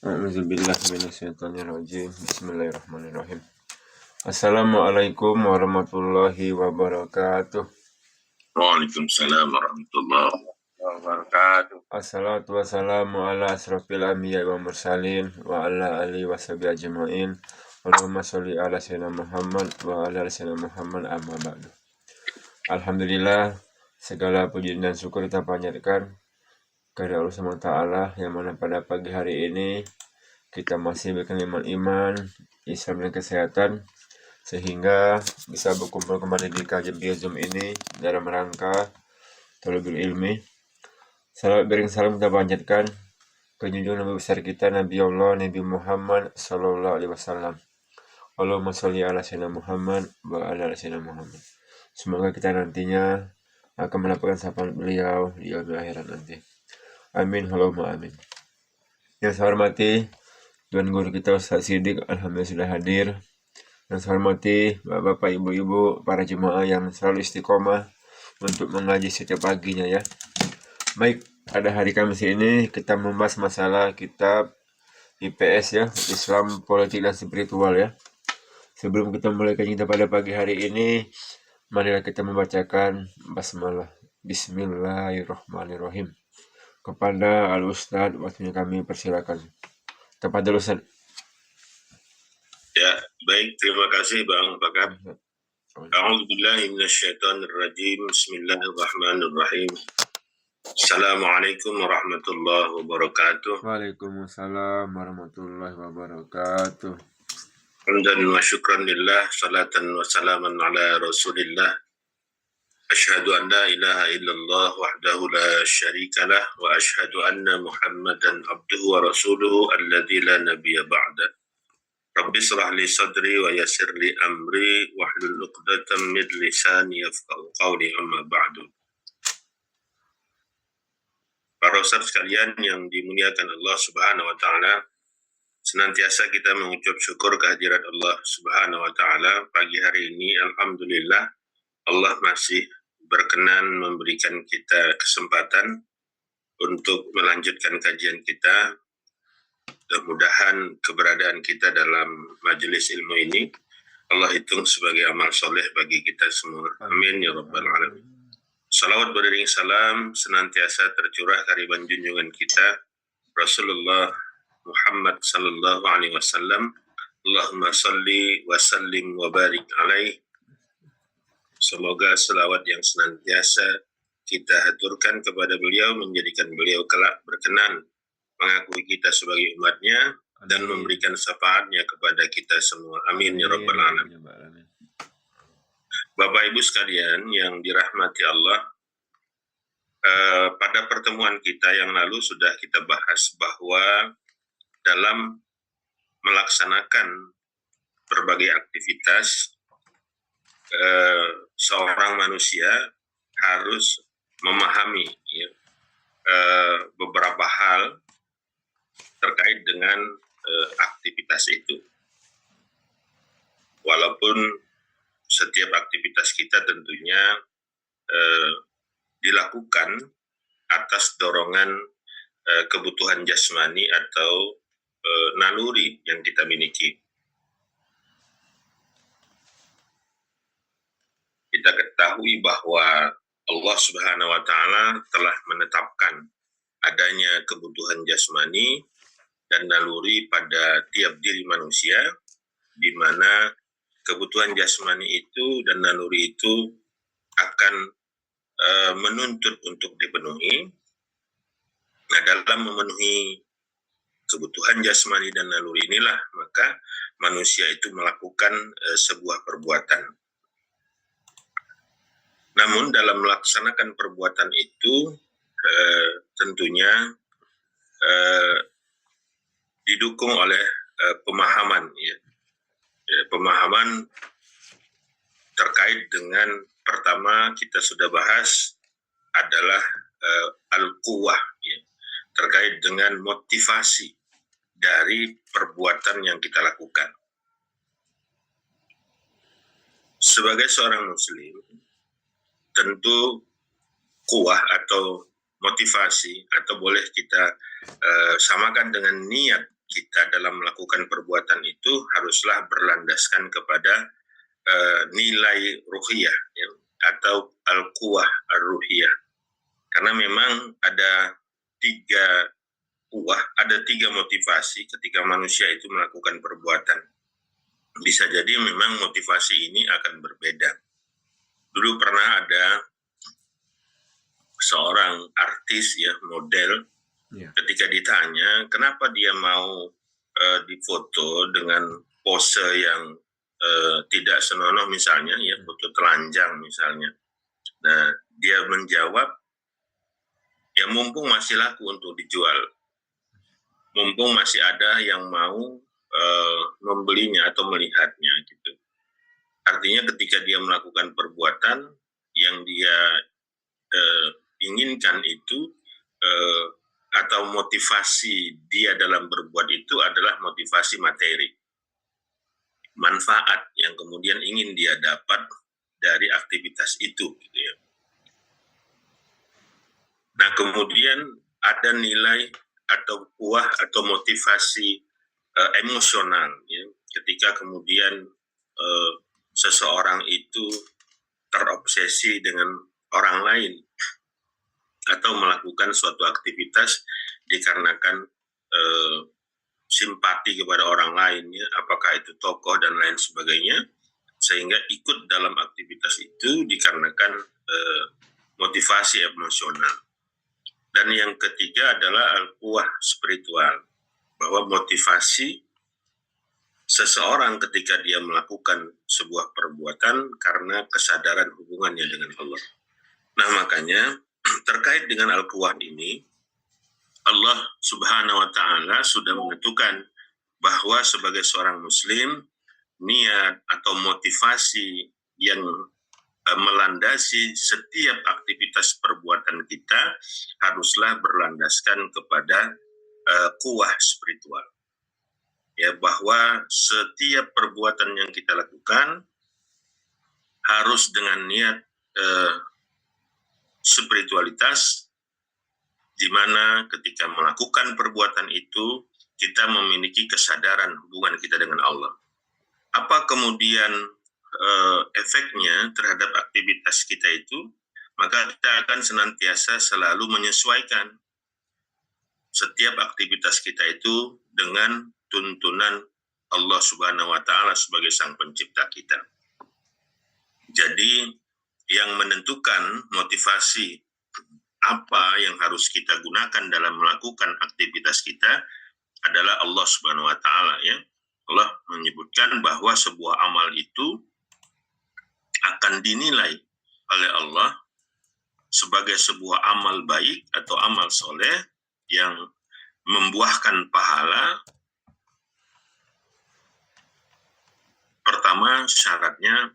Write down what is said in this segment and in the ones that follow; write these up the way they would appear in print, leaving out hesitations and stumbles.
A'udzubillahi minasyaitonirrajim. Bismillahirrahmanirrahim. Assalamualaikum warahmatullahi wabarakatuh. Waalaikumsalam warahmatullahi wabarakatuh. Assalatu wassalamu ala asrofil anbiya wa mursalin wa ala alihi washabihi ajma'in. Allahumma sholli ala sayyidina Muhammad wa ala ali sayyidina Muhammad amma ba'du. Alhamdulillah, segala puji dan syukur kita panjatkan kepada Allah SWT yang mana pada pagi hari ini kita masih berkeliman iman, Islam dan kesehatan, sehingga bisa berkumpul kembali di kajian via Zoom ini dalam rangka talabul ilmi. Salawat bering salam kita panjatkan ke junjungan Nabi besar kita, Nabi Allah, Nabi Muhammad Sallallahu Alaihi Wasallam. Allahumma sholli ala sayyidina Muhammad wa ala ali sayyidina Muhammad. Semoga kita nantinya akan mendapatkan sapaan beliau di akhirat nanti. Amin, Allahumma amin. Yang saya hormati Tuan Guru kita Ustaz Siddiq, alhamdulillah sudah hadir. Yang saya hormati Bapak, Ibu-ibu, para jemaah yang selalu istiqomah untuk mengaji setiap paginya ya. Baik, pada hari Kamis ini kita membahas masalah kitab IPS ya, Islam, Politik dan Spiritual ya. Sebelum kita mulai kajian kita pada pagi hari ini, marilah kita membacakan basmalah. Bismillahirrahmanirrahim. Kepada Al-Ustadz, waktunya kami persilakan. Kepada Ustadz. Ya, baik, terima kasih Bang Pakar. A'udzubillahi minasyaitonirrajim. Bismillahirrahmanirrahim. Assalamualaikum warahmatullahi wabarakatuh. Waalaikumsalam warahmatullahi wabarakatuh. Hamdan wa syukran lillah, salatan wa salaman ala Rasulillah. Asyhadu an la ilaha illallah wahdahu la syarikalah wa asyhadu anna Muhammadan abduhu wa rasuluhu alladzi la nabiyya ba'da. Rabbi shrah li sadri wa yassir li amri wahlul 'uqdatam min lisani yafqahu qawli, amma ba'du. Para ustaz sekalian yang dimuliakan Allah Subhanahu wa taala, senantiasa kita mengucap syukur kehadirat Allah Subhanahu wa taala. Pagi hari ini alhamdulillah Allah masih berkenan memberikan kita kesempatan untuk melanjutkan kajian kita. Mudah-mudahan keberadaan kita dalam majelis ilmu ini Allah hitung sebagai amal soleh bagi kita semua. Amin ya rabbal alamin. Salawat beriring salam senantiasa tercurah kehadiran junjungan kita Rasulullah Muhammad sallallahu alaihi wasallam. Allahumma salli wa sallim wa barik alaih. Semoga selawat yang senantiasa kita haturkan kepada beliau menjadikan beliau kelak berkenan mengakui kita sebagai umatnya dan memberikan syafaatnya kepada kita semua. Amin ya rabbal alamin. Bapak Ibu sekalian yang dirahmati Allah, pada pertemuan kita yang lalu sudah kita bahas bahwa dalam melaksanakan berbagai aktivitas, seorang manusia harus memahami ya, beberapa hal terkait dengan aktivitas itu. Walaupun setiap aktivitas kita tentunya dilakukan atas dorongan kebutuhan jasmani atau naluri yang kita miliki. Kita ketahui bahwa Allah Subhanahu wa taala telah menetapkan adanya kebutuhan jasmani dan naluri pada tiap diri manusia, di mana kebutuhan jasmani itu dan naluri itu akan menuntut untuk dipenuhi. Nah, dalam memenuhi kebutuhan jasmani dan naluri inilah maka manusia itu melakukan sebuah perbuatan. Namun dalam melaksanakan perbuatan itu tentunya didukung oleh pemahaman ya. Pemahaman terkait dengan pertama kita sudah bahas adalah al-quwah ya, terkait dengan motivasi dari perbuatan yang kita lakukan. Sebagai seorang muslim, tentu quwah atau motivasi atau boleh kita samakan dengan niat kita dalam melakukan perbuatan itu haruslah berlandaskan kepada nilai ruhiyah, ya, atau al-quwah ar-ruhiyah. Karena memang ada tiga motivasi ketika manusia itu melakukan perbuatan. Bisa jadi memang motivasi ini akan berbeda. Dulu pernah ada seorang artis, ya, model, ketika ditanya kenapa dia mau difoto dengan pose yang tidak senonoh misalnya, ya, foto telanjang misalnya. Nah, dia menjawab, ya mumpung masih laku untuk dijual, mumpung masih ada yang mau membelinya atau melihatnya gitu. Artinya ketika dia melakukan perbuatan yang dia inginkan itu atau motivasi dia dalam berbuat itu adalah motivasi materi, manfaat yang kemudian ingin dia dapat dari aktivitas itu gitu ya. Nah, kemudian ada nilai atau kuah atau motivasi emosional, ya, ketika kemudian seseorang itu terobsesi dengan orang lain atau melakukan suatu aktivitas dikarenakan simpati kepada orang lain, ya, apakah itu tokoh dan lain sebagainya, sehingga ikut dalam aktivitas itu dikarenakan motivasi emosional. Dan yang ketiga adalah al-quwah spiritual, bahwa motivasi seseorang ketika dia melakukan sebuah perbuatan karena kesadaran hubungannya dengan Allah. Nah, makanya terkait dengan al-quwah ini, Allah Subhanahu wa Ta'ala sudah menentukan bahwa sebagai seorang Muslim, niat atau motivasi yang melandasi setiap aktivitas perbuatan kita haruslah berlandaskan kepada kuwah spiritual. Ya, bahwa setiap perbuatan yang kita lakukan harus dengan niat spiritualitas, di mana ketika melakukan perbuatan itu kita memiliki kesadaran hubungan kita dengan Allah. Apa kemudian efeknya terhadap aktivitas kita itu? Maka kita akan senantiasa selalu menyesuaikan setiap aktivitas kita itu dengan tuntunan Allah Subhanahu wa Ta'ala sebagai sang pencipta kita. Jadi yang menentukan motivasi apa yang harus kita gunakan dalam melakukan aktivitas kita adalah Allah Subhanahu wa Ta'ala, ya. Allah menyebutkan bahwa sebuah amal itu akan dinilai oleh Allah sebagai sebuah amal baik atau amal soleh yang membuahkan pahala. Pertama, syaratnya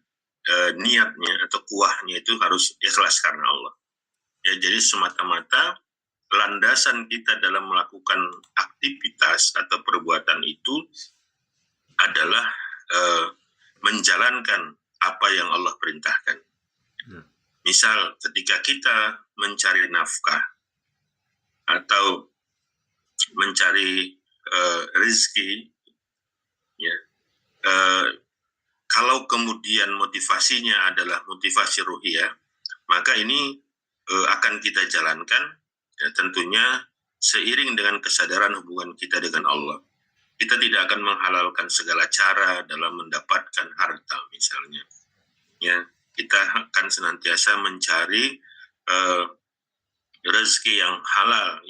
niatnya atau kuahnya itu harus ikhlas karena Allah. Ya, jadi semata-mata landasan kita dalam melakukan aktivitas atau perbuatan itu adalah menjalankan apa yang Allah perintahkan. Misal ketika kita mencari nafkah atau mencari rezeki, ya, kalau kemudian motivasinya adalah motivasi ruhiyah, maka ini akan kita jalankan, ya, tentunya seiring dengan kesadaran hubungan kita dengan Allah. Kita tidak akan menghalalkan segala cara dalam mendapatkan harta misalnya. Ya, kita akan senantiasa mencari rezeki yang halal,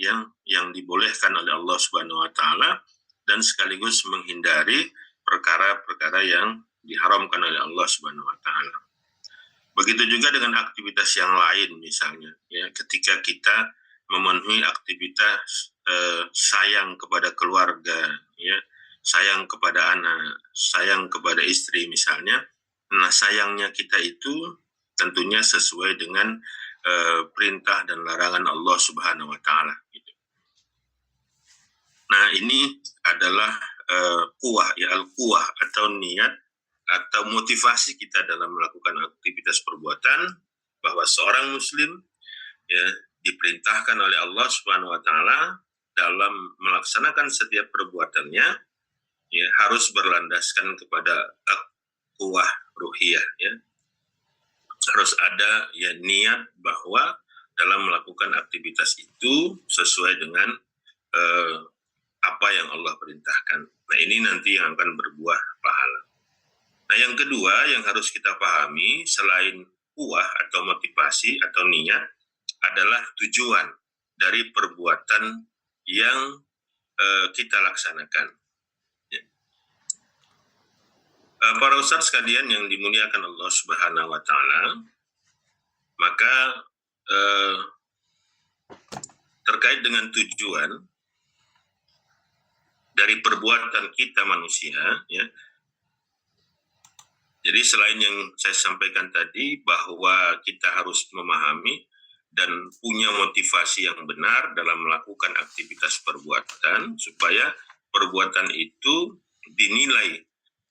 yang dibolehkan oleh Allah Subhanahu wa Ta'ala, dan sekaligus menghindari perkara-perkara yang diharamkan oleh Allah Subhanahu wa Ta'ala. Begitu juga dengan aktivitas yang lain misalnya, ya, ketika kita memenuhi aktivitas sayang kepada keluarga, ya, sayang kepada anak, sayang kepada istri misalnya. Nah, sayangnya kita itu tentunya sesuai dengan perintah dan larangan Allah Subhanahu wa Ta'ala gitu. Nah, ini adalah kuwah, ya, al-kuwah atau niat atau motivasi kita dalam melakukan aktivitas perbuatan, bahwa seorang muslim, ya, diperintahkan oleh Allah Subhanahu wa Ta'ala dalam melaksanakan setiap perbuatannya ya harus berlandaskan kepada quwwah ruhiyah ya. Harus ada ya niat bahwa dalam melakukan aktivitas itu sesuai dengan apa yang Allah perintahkan. Nah, ini nanti yang akan berbuah pahala. Nah, yang kedua yang harus kita pahami selain quwwah atau motivasi atau niat adalah tujuan dari perbuatan yang kita laksanakan. Ya. Para ustadz sekalian yang dimuliakan Allah Subhanahu wa taala, maka terkait dengan tujuan dari perbuatan kita manusia ya. Jadi selain yang saya sampaikan tadi bahwa kita harus memahami dan punya motivasi yang benar dalam melakukan aktivitas perbuatan supaya perbuatan itu dinilai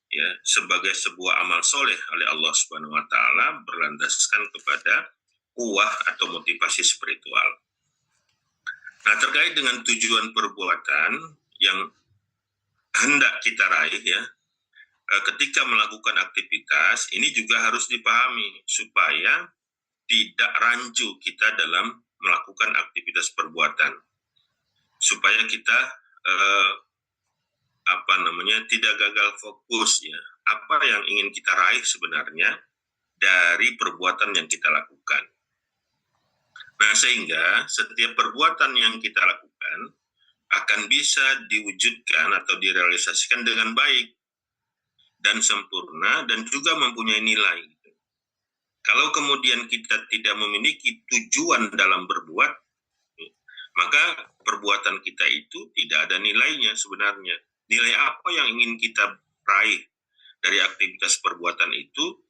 ya sebagai sebuah amal soleh oleh Allah Subhanahu wa taala berlandaskan kepada quwwah atau motivasi spiritual. Nah, terkait dengan tujuan perbuatan yang hendak kita raih ya, ketika melakukan aktivitas ini juga harus dipahami supaya tidak rancu kita dalam melakukan aktivitas perbuatan, supaya kita tidak gagal fokus ya apa yang ingin kita raih sebenarnya dari perbuatan yang kita lakukan. Nah, sehingga setiap perbuatan yang kita lakukan akan bisa diwujudkan atau direalisasikan dengan baik dan sempurna dan juga mempunyai nilai. Kalau kemudian kita tidak memiliki tujuan dalam berbuat, maka perbuatan kita itu tidak ada nilainya sebenarnya. Nilai apa yang ingin kita raih dari aktivitas perbuatan itu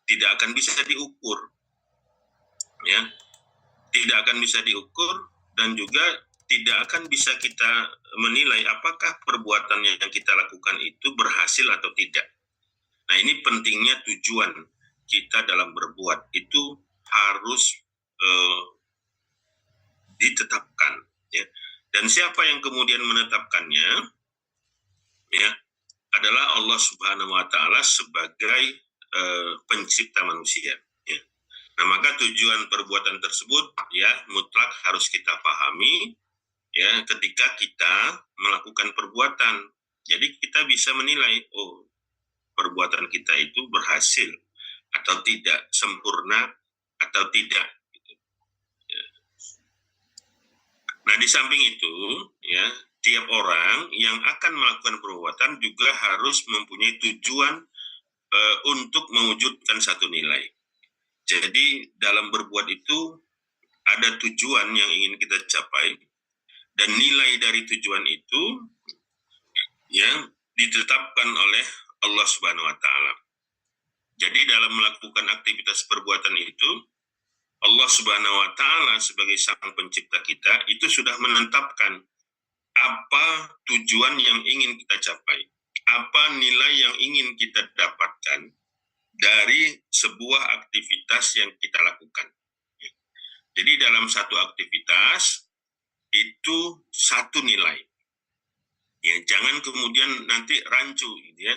tidak akan bisa diukur. Ya. Tidak akan bisa diukur dan juga tidak akan bisa kita menilai apakah perbuatan yang kita lakukan itu berhasil atau tidak. Nah, ini pentingnya tujuan kita dalam berbuat itu harus ditetapkan ya. Dan siapa yang kemudian menetapkannya ya adalah Allah Subhanahu wa taala sebagai pencipta manusia ya. Nah, maka tujuan perbuatan tersebut ya mutlak harus kita pahami ya ketika kita melakukan perbuatan. Jadi kita bisa menilai perbuatan kita itu berhasil atau tidak, sempurna atau tidak. Nah, di samping itu, ya, tiap orang yang akan melakukan perbuatan juga harus mempunyai tujuan untuk mewujudkan satu nilai. Jadi, dalam berbuat itu ada tujuan yang ingin kita capai, dan nilai dari tujuan itu yang ditetapkan oleh Allah Subhanahu wa taala. Jadi dalam melakukan aktivitas perbuatan itu Allah Subhanahu wa taala sebagai sang pencipta kita itu sudah menetapkan apa tujuan yang ingin kita capai, apa nilai yang ingin kita dapatkan dari sebuah aktivitas yang kita lakukan. Jadi dalam satu aktivitas itu satu nilai. Ya, jangan kemudian nanti rancu gitu ya.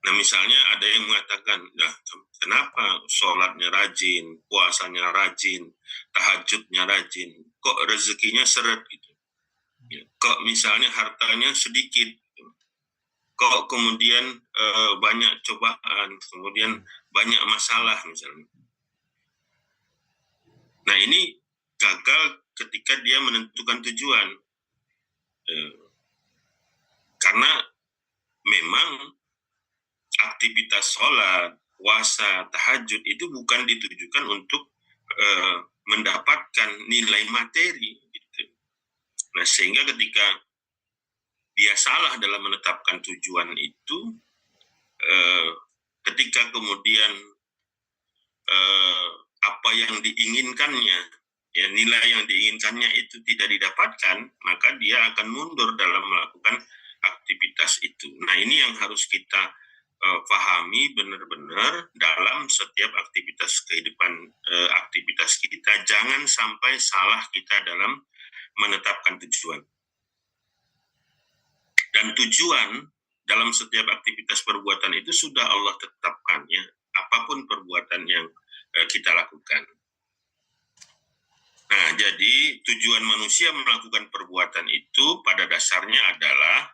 Nah, misalnya ada yang mengatakan, nah, kenapa sholatnya rajin, puasanya rajin, tahajudnya rajin, kok rezekinya seret gitu. Ya, kok misalnya hartanya sedikit, gitu. Kok kemudian banyak cobaan, kemudian banyak masalah misalnya. Nah, ini gagal ketika dia menentukan tujuan. Karena memang aktivitas sholat, puasa, tahajud itu bukan ditujukan untuk mendapatkan nilai materi. Gitu. Nah, sehingga ketika dia salah dalam menetapkan tujuan itu, ketika kemudian apa yang diinginkannya, ya nilai yang diinginkannya itu tidak didapatkan, maka dia akan mundur dalam melakukan aktivitas itu. Nah, ini yang harus kita pahami benar-benar dalam setiap aktivitas kehidupan aktivitas kita. Jangan sampai salah kita dalam menetapkan tujuan. Dan tujuan dalam setiap aktivitas perbuatan itu sudah Allah tetapkan, ya, apapun perbuatan yang kita lakukan. Nah, jadi tujuan manusia melakukan perbuatan itu pada dasarnya adalah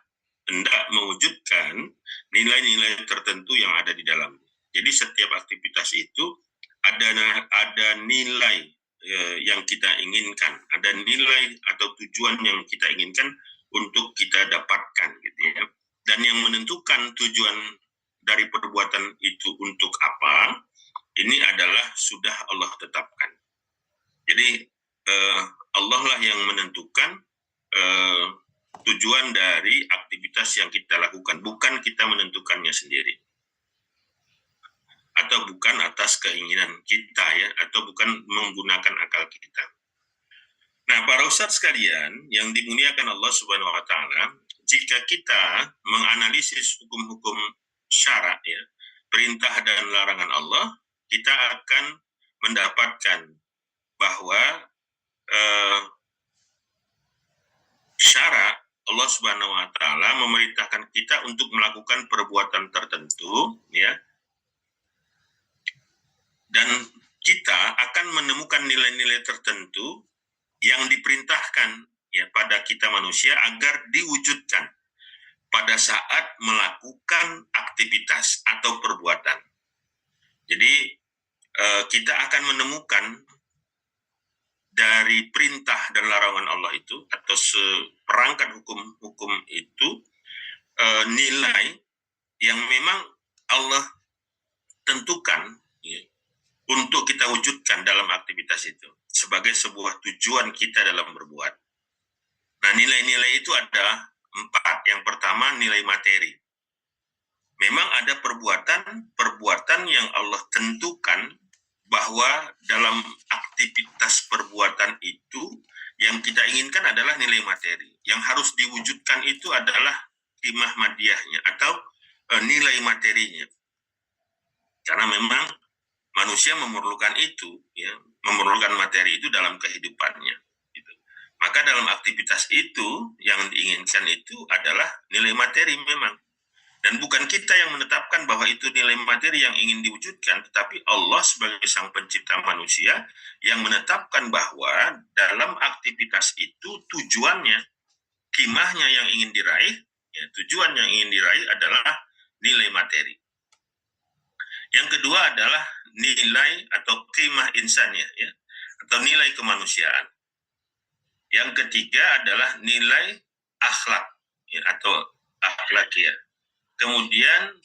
hendak mewujudkan nilai-nilai tertentu yang ada di dalamnya. Jadi setiap aktivitas itu ada nilai yang kita inginkan, ada nilai atau tujuan yang kita inginkan untuk kita dapatkan, gitu ya. Dan yang menentukan tujuan dari perbuatan itu untuk apa, ini adalah sudah Allah tetapkan. Jadi Allah lah yang menentukan tujuan dari aktivitas yang kita lakukan, bukan kita menentukannya sendiri, atau bukan atas keinginan kita, ya, atau bukan menggunakan akal kita. Nah, para ustadz sekalian yang dimuliakan Allah Subhanahu wa taala, jika kita menganalisis hukum-hukum syara, ya, perintah dan larangan Allah, kita akan mendapatkan bahwa syara Allah Subhanahu wa taala memerintahkan kita untuk melakukan perbuatan tertentu, ya. Dan kita akan menemukan nilai-nilai tertentu yang diperintahkan, ya, pada kita manusia agar diwujudkan pada saat melakukan aktivitas atau perbuatan. Jadi kita akan menemukan dari perintah dan larangan Allah itu atau seperangkat hukum-hukum itu nilai yang memang Allah tentukan, ya, untuk kita wujudkan dalam aktivitas itu sebagai sebuah tujuan kita dalam berbuat. Nah, nilai-nilai itu ada 4. Yang pertama, nilai materi. Memang ada perbuatan yang Allah tentukan bahwa dalam aktivitas perbuatan itu yang kita inginkan adalah nilai materi. Yang harus diwujudkan itu adalah qimah madiyahnya atau nilai materinya. Karena memang manusia memerlukan itu, ya, memerlukan materi itu dalam kehidupannya. Gitu. Maka dalam aktivitas itu yang diinginkan itu adalah nilai materi memang. Dan bukan kita yang menetapkan bahwa itu nilai materi yang ingin diwujudkan, tetapi Allah sebagai sang pencipta manusia yang menetapkan bahwa dalam aktivitas itu tujuannya, qimahnya yang ingin diraih, ya, tujuan yang ingin diraih adalah nilai materi. Yang kedua adalah nilai atau qimah insaniyah, ya, atau nilai kemanusiaan. Yang ketiga adalah nilai akhlak, ya, atau akhlakiyah. Kemudian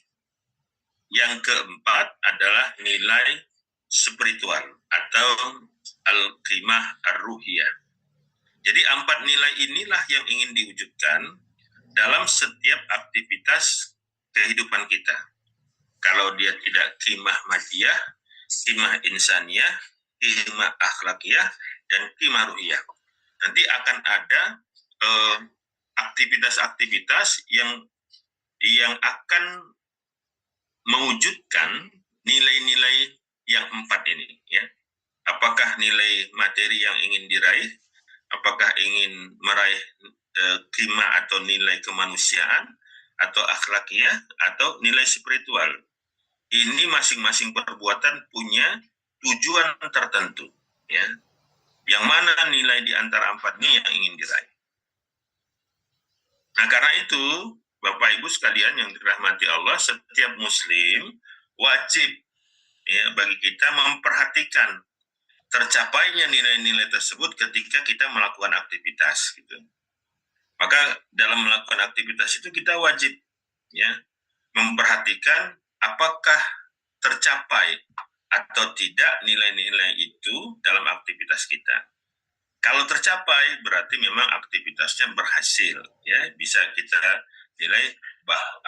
yang keempat adalah nilai spiritual atau al-qimah ar-ruhiyah. Jadi 4 nilai inilah yang ingin diwujudkan dalam setiap aktivitas kehidupan kita. Kalau dia tidak qimah madiyah, qimah insaniyah, qimah akhlakiyah, dan qimah ruhiyah, nanti akan ada aktivitas-aktivitas yang akan mewujudkan nilai-nilai yang 4 ini, ya. Apakah nilai materi yang ingin diraih, apakah ingin meraih qimah atau nilai kemanusiaan, atau akhlakiyah, atau nilai spiritual. Ini masing-masing perbuatan punya tujuan tertentu, ya. Yang mana nilai di antara 4 ini yang ingin diraih. Nah, karena itu Bapak Ibu sekalian yang dirahmati Allah, setiap muslim wajib, ya, bagi kita memperhatikan tercapainya nilai-nilai tersebut ketika kita melakukan aktivitas, gitu. Maka dalam melakukan aktivitas itu kita wajib, ya, memperhatikan apakah tercapai atau tidak nilai-nilai itu dalam aktivitas kita. Kalau tercapai berarti memang aktivitasnya berhasil, ya, bisa kita nilai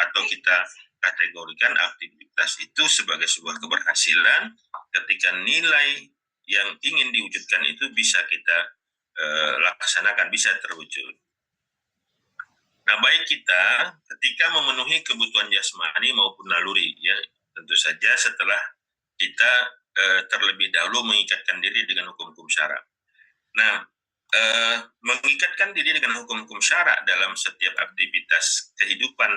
atau kita kategorikan aktivitas itu sebagai sebuah keberhasilan ketika nilai yang ingin diwujudkan itu bisa kita laksanakan, bisa terwujud. Nah, baik kita ketika memenuhi kebutuhan jasmani maupun naluri, ya, tentu saja setelah kita terlebih dahulu mengikatkan diri dengan hukum-hukum syara. Nah, mengikatkan diri dengan hukum-hukum syarak dalam setiap aktivitas kehidupan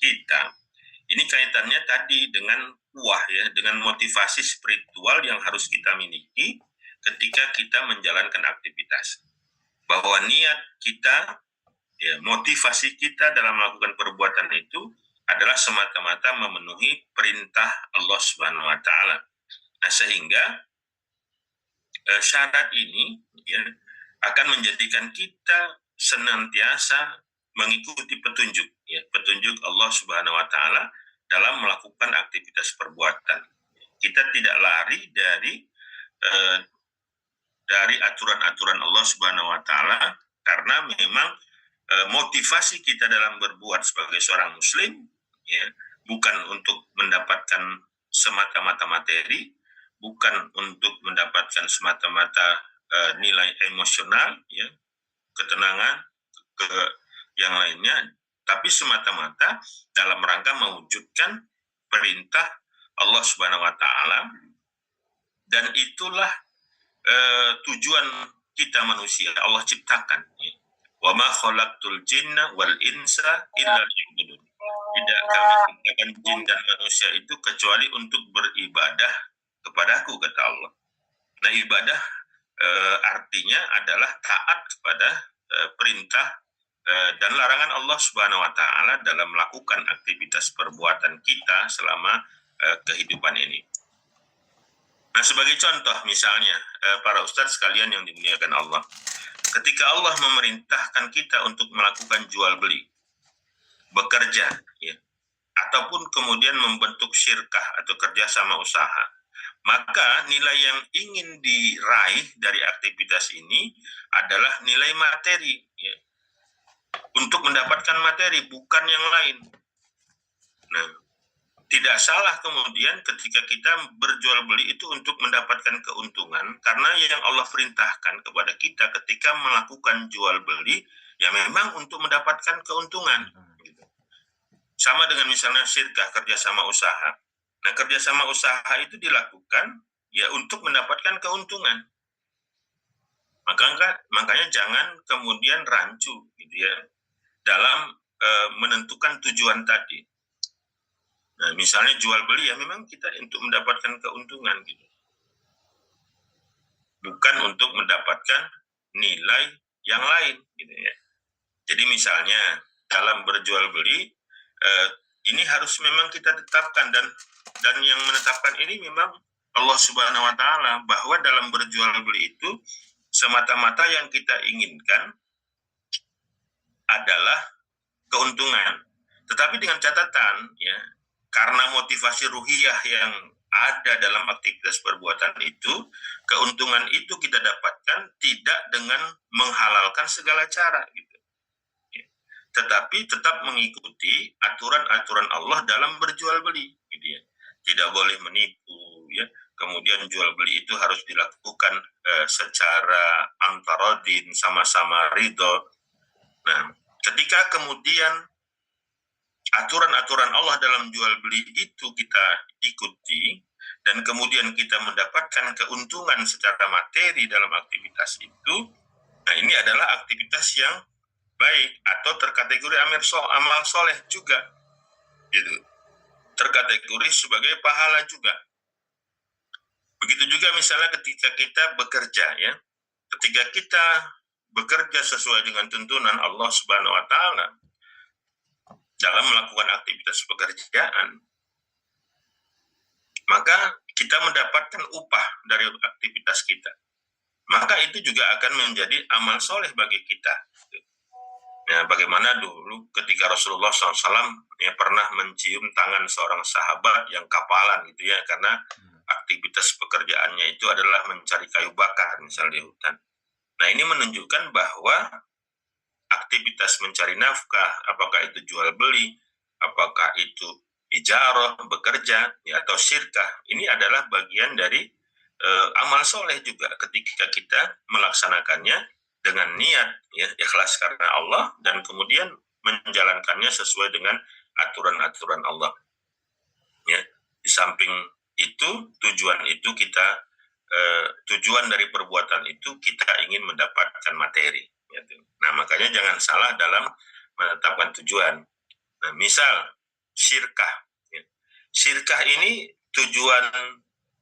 kita, ini kaitannya tadi dengan kuah ya, dengan motivasi spiritual yang harus kita miliki ketika kita menjalankan aktivitas. Bahwa niat kita, ya, motivasi kita dalam melakukan perbuatan itu adalah semata-mata memenuhi perintah Allah Subhanahu wa taala. Nah, sehingga syarat ini ya, akan menjadikan kita senantiasa mengikuti petunjuk ya, petunjuk Allah Subhanahu wa taala dalam melakukan aktivitas perbuatan. Kita tidak lari dari aturan-aturan Allah Subhanahu wa taala, karena memang motivasi kita dalam berbuat sebagai seorang muslim ya, bukan untuk mendapatkan semata-mata materi, bukan untuk mendapatkan semata-mata nilai emosional ya, ketenangan, ke yang lainnya, tapi semata-mata dalam rangka mewujudkan perintah Allah Subhanahu wa taala. Dan itulah tujuan kita manusia, Allah ciptakan ya. Wa ma khalaqtul jinna wal insa illa liya'budun. Tidak kami ciptakan jin dan manusia itu kecuali untuk beribadah kepadaku, kata Allah. Nah, ibadah artinya adalah taat kepada perintah dan larangan Allah Subhanahu wa taala dalam melakukan aktivitas perbuatan kita selama kehidupan ini. Nah, sebagai contoh misalnya para ustadz sekalian yang dimuliakan Allah, ketika Allah memerintahkan kita untuk melakukan jual beli, bekerja ya, ataupun kemudian membentuk syirkah atau kerjasama usaha, maka nilai yang ingin diraih dari aktivitas ini adalah nilai materi ya, untuk mendapatkan materi, bukan yang lain. Nah, tidak salah kemudian ketika kita berjual beli itu untuk mendapatkan keuntungan, karena yang Allah perintahkan kepada kita ketika melakukan jual beli ya memang untuk mendapatkan keuntungan. Sama dengan misalnya syirkah, kerjasama usaha. Nah, kerjasama usaha itu dilakukan ya untuk mendapatkan keuntungan. Makanya jangan kemudian rancu gitu ya dalam menentukan tujuan tadi. Nah, misalnya jual beli ya memang kita untuk mendapatkan keuntungan gitu, bukan untuk mendapatkan nilai yang lain gitu ya. Jadi misalnya dalam berjual beli ini harus memang kita tetapkan, dan yang menetapkan ini memang Allah Subhanahu wa taala, bahwa dalam berjual beli itu semata-mata yang kita inginkan adalah keuntungan. Tetapi dengan catatan ya, karena motivasi ruhiyah yang ada dalam aktivitas perbuatan itu, keuntungan itu kita dapatkan tidak dengan menghalalkan segala cara gitu. Ya. Tetapi tetap mengikuti aturan-aturan Allah dalam berjual beli gitu ya. Tidak boleh menipu ya. Kemudian jual beli itu harus dilakukan secara antarodin, sama-sama ridho. Nah, ketika kemudian aturan-aturan Allah dalam jual beli itu kita ikuti, dan kemudian kita mendapatkan keuntungan secara materi dalam aktivitas itu, nah ini adalah aktivitas yang baik atau terkategori amal soleh juga, gitu, terkategori sebagai pahala juga. Begitu juga misalnya ketika kita bekerja ya, ketika kita bekerja sesuai dengan tuntunan Allah Subhanahu wa taala dalam melakukan aktivitas pekerjaan, maka kita mendapatkan upah dari aktivitas kita. Maka itu juga akan menjadi amal soleh bagi kita. Nah, bagaimana dulu ketika Rasulullah SAW ya pernah mencium tangan seorang sahabat yang kapalan gitu ya, karena aktivitas pekerjaannya itu adalah mencari kayu bakar misalnya di hutan. Nah, ini menunjukkan bahwa aktivitas mencari nafkah, apakah itu jual beli, apakah itu ijarah, bekerja, ya, atau syirkah, ini adalah bagian dari amal soleh juga ketika kita melaksanakannya dengan niat ya ikhlas karena Allah, dan kemudian menjalankannya sesuai dengan aturan-aturan Allah. Ya, di samping itu tujuan itu kita tujuan dari perbuatan itu kita ingin mendapatkan materi. Gitu. Nah, makanya jangan salah dalam menetapkan tujuan. Nah, misal syirkah. Ya. Syirkah ini tujuan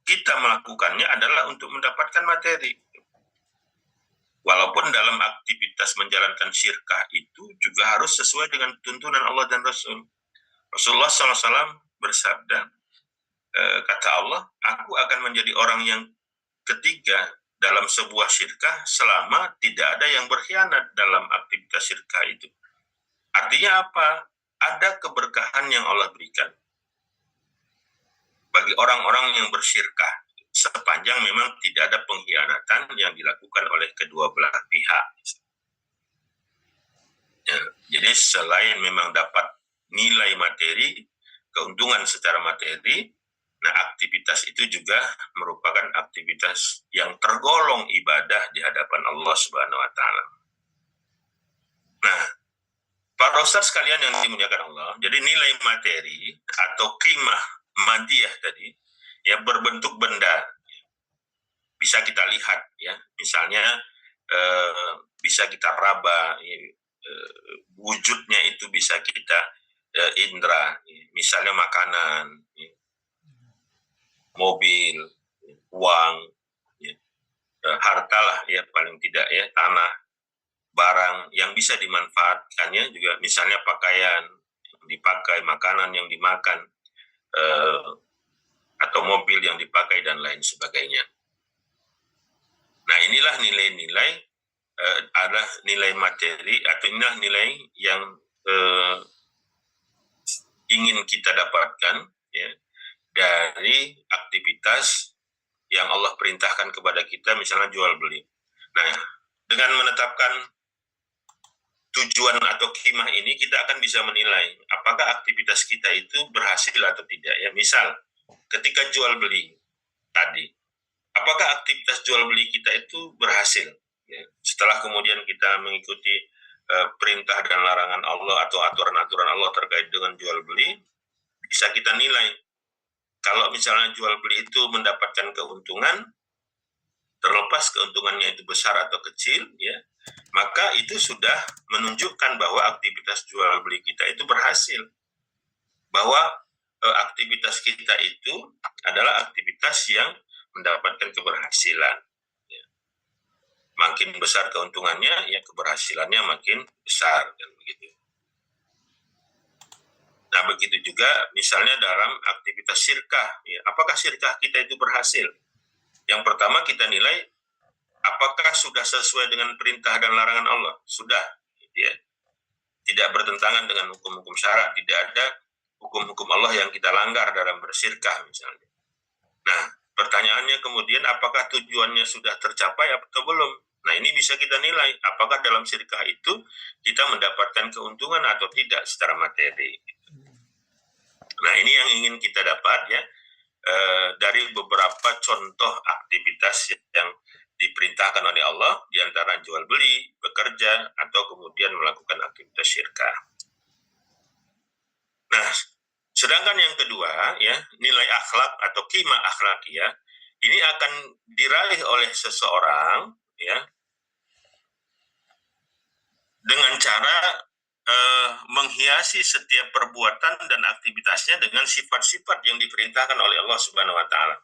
kita melakukannya adalah untuk mendapatkan materi. Walaupun dalam aktivitas menjalankan syirkah itu juga harus sesuai dengan tuntunan Allah dan Rasul. Rasulullah SAW bersabda, kata Allah, aku akan menjadi orang yang ketiga dalam sebuah syirkah selama tidak ada yang berkhianat dalam aktivitas syirkah itu. Artinya apa? Ada keberkahan yang Allah berikan bagi orang-orang yang bersyirkah sepanjang memang tidak ada pengkhianatan yang dilakukan oleh kedua belah pihak. Ya, jadi selain memang dapat nilai materi, keuntungan secara materi, nah aktivitas itu juga merupakan aktivitas yang tergolong ibadah di hadapan Allah Subhanahu wa Ta'ala. Nah, para ustaz sekalian yang dimuliakan Allah, jadi nilai materi atau qimah madiyah tadi ya berbentuk benda, bisa kita lihat ya, misalnya bisa kita raba, wujudnya itu bisa kita indra, misalnya makanan, mobil, uang, harta lah ya paling tidak ya, tanah, barang yang bisa dimanfaatkannya juga, misalnya pakaian yang dipakai, makanan yang dimakan, atau mobil yang dipakai dan lain sebagainya. Nah, inilah nilai-nilai adalah nilai materi atau inilah nilai yang ingin kita dapatkan ya dari aktivitas yang Allah perintahkan kepada kita, misalnya jual beli. Nah, dengan menetapkan tujuan atau qimah ini kita akan bisa menilai apakah aktivitas kita itu berhasil atau tidak ya. Misal ketika jual beli tadi, apakah aktivitas jual beli kita itu berhasil ya? Setelah kemudian kita mengikuti perintah dan larangan Allah atau aturan-aturan Allah terkait dengan jual beli, bisa kita nilai kalau misalnya jual beli itu mendapatkan keuntungan, terlepas keuntungannya itu besar atau kecil ya, maka itu sudah menunjukkan bahwa aktivitas jual beli kita itu berhasil, bahwa aktivitas kita itu adalah aktivitas yang mendapatkan keberhasilan. Ya. Makin besar keuntungannya, ya keberhasilannya makin besar dan begitu. Nah, begitu juga misalnya dalam aktivitas syirkah, ya, apakah syirkah kita itu berhasil? Yang pertama kita nilai apakah sudah sesuai dengan perintah dan larangan Allah? Sudah, ya. Tidak bertentangan dengan hukum-hukum syara, tidak ada hukum-hukum Allah yang kita langgar dalam bersyirkah misalnya. Nah, pertanyaannya kemudian apakah tujuannya sudah tercapai atau belum? Nah, ini bisa kita nilai apakah dalam syirkah itu kita mendapatkan keuntungan atau tidak secara materi. Nah, ini yang ingin kita dapat ya dari beberapa contoh aktivitas yang diperintahkan oleh Allah, di antara jual beli, bekerja, atau kemudian melakukan aktivitas syirkah. Nah, sedangkan yang kedua ya, nilai akhlak atau qimah akhlakiyah ini akan diraih oleh seseorang ya dengan cara menghiasi setiap perbuatan dan aktivitasnya dengan sifat-sifat yang diperintahkan oleh Allah Subhanahu wa Ta'ala.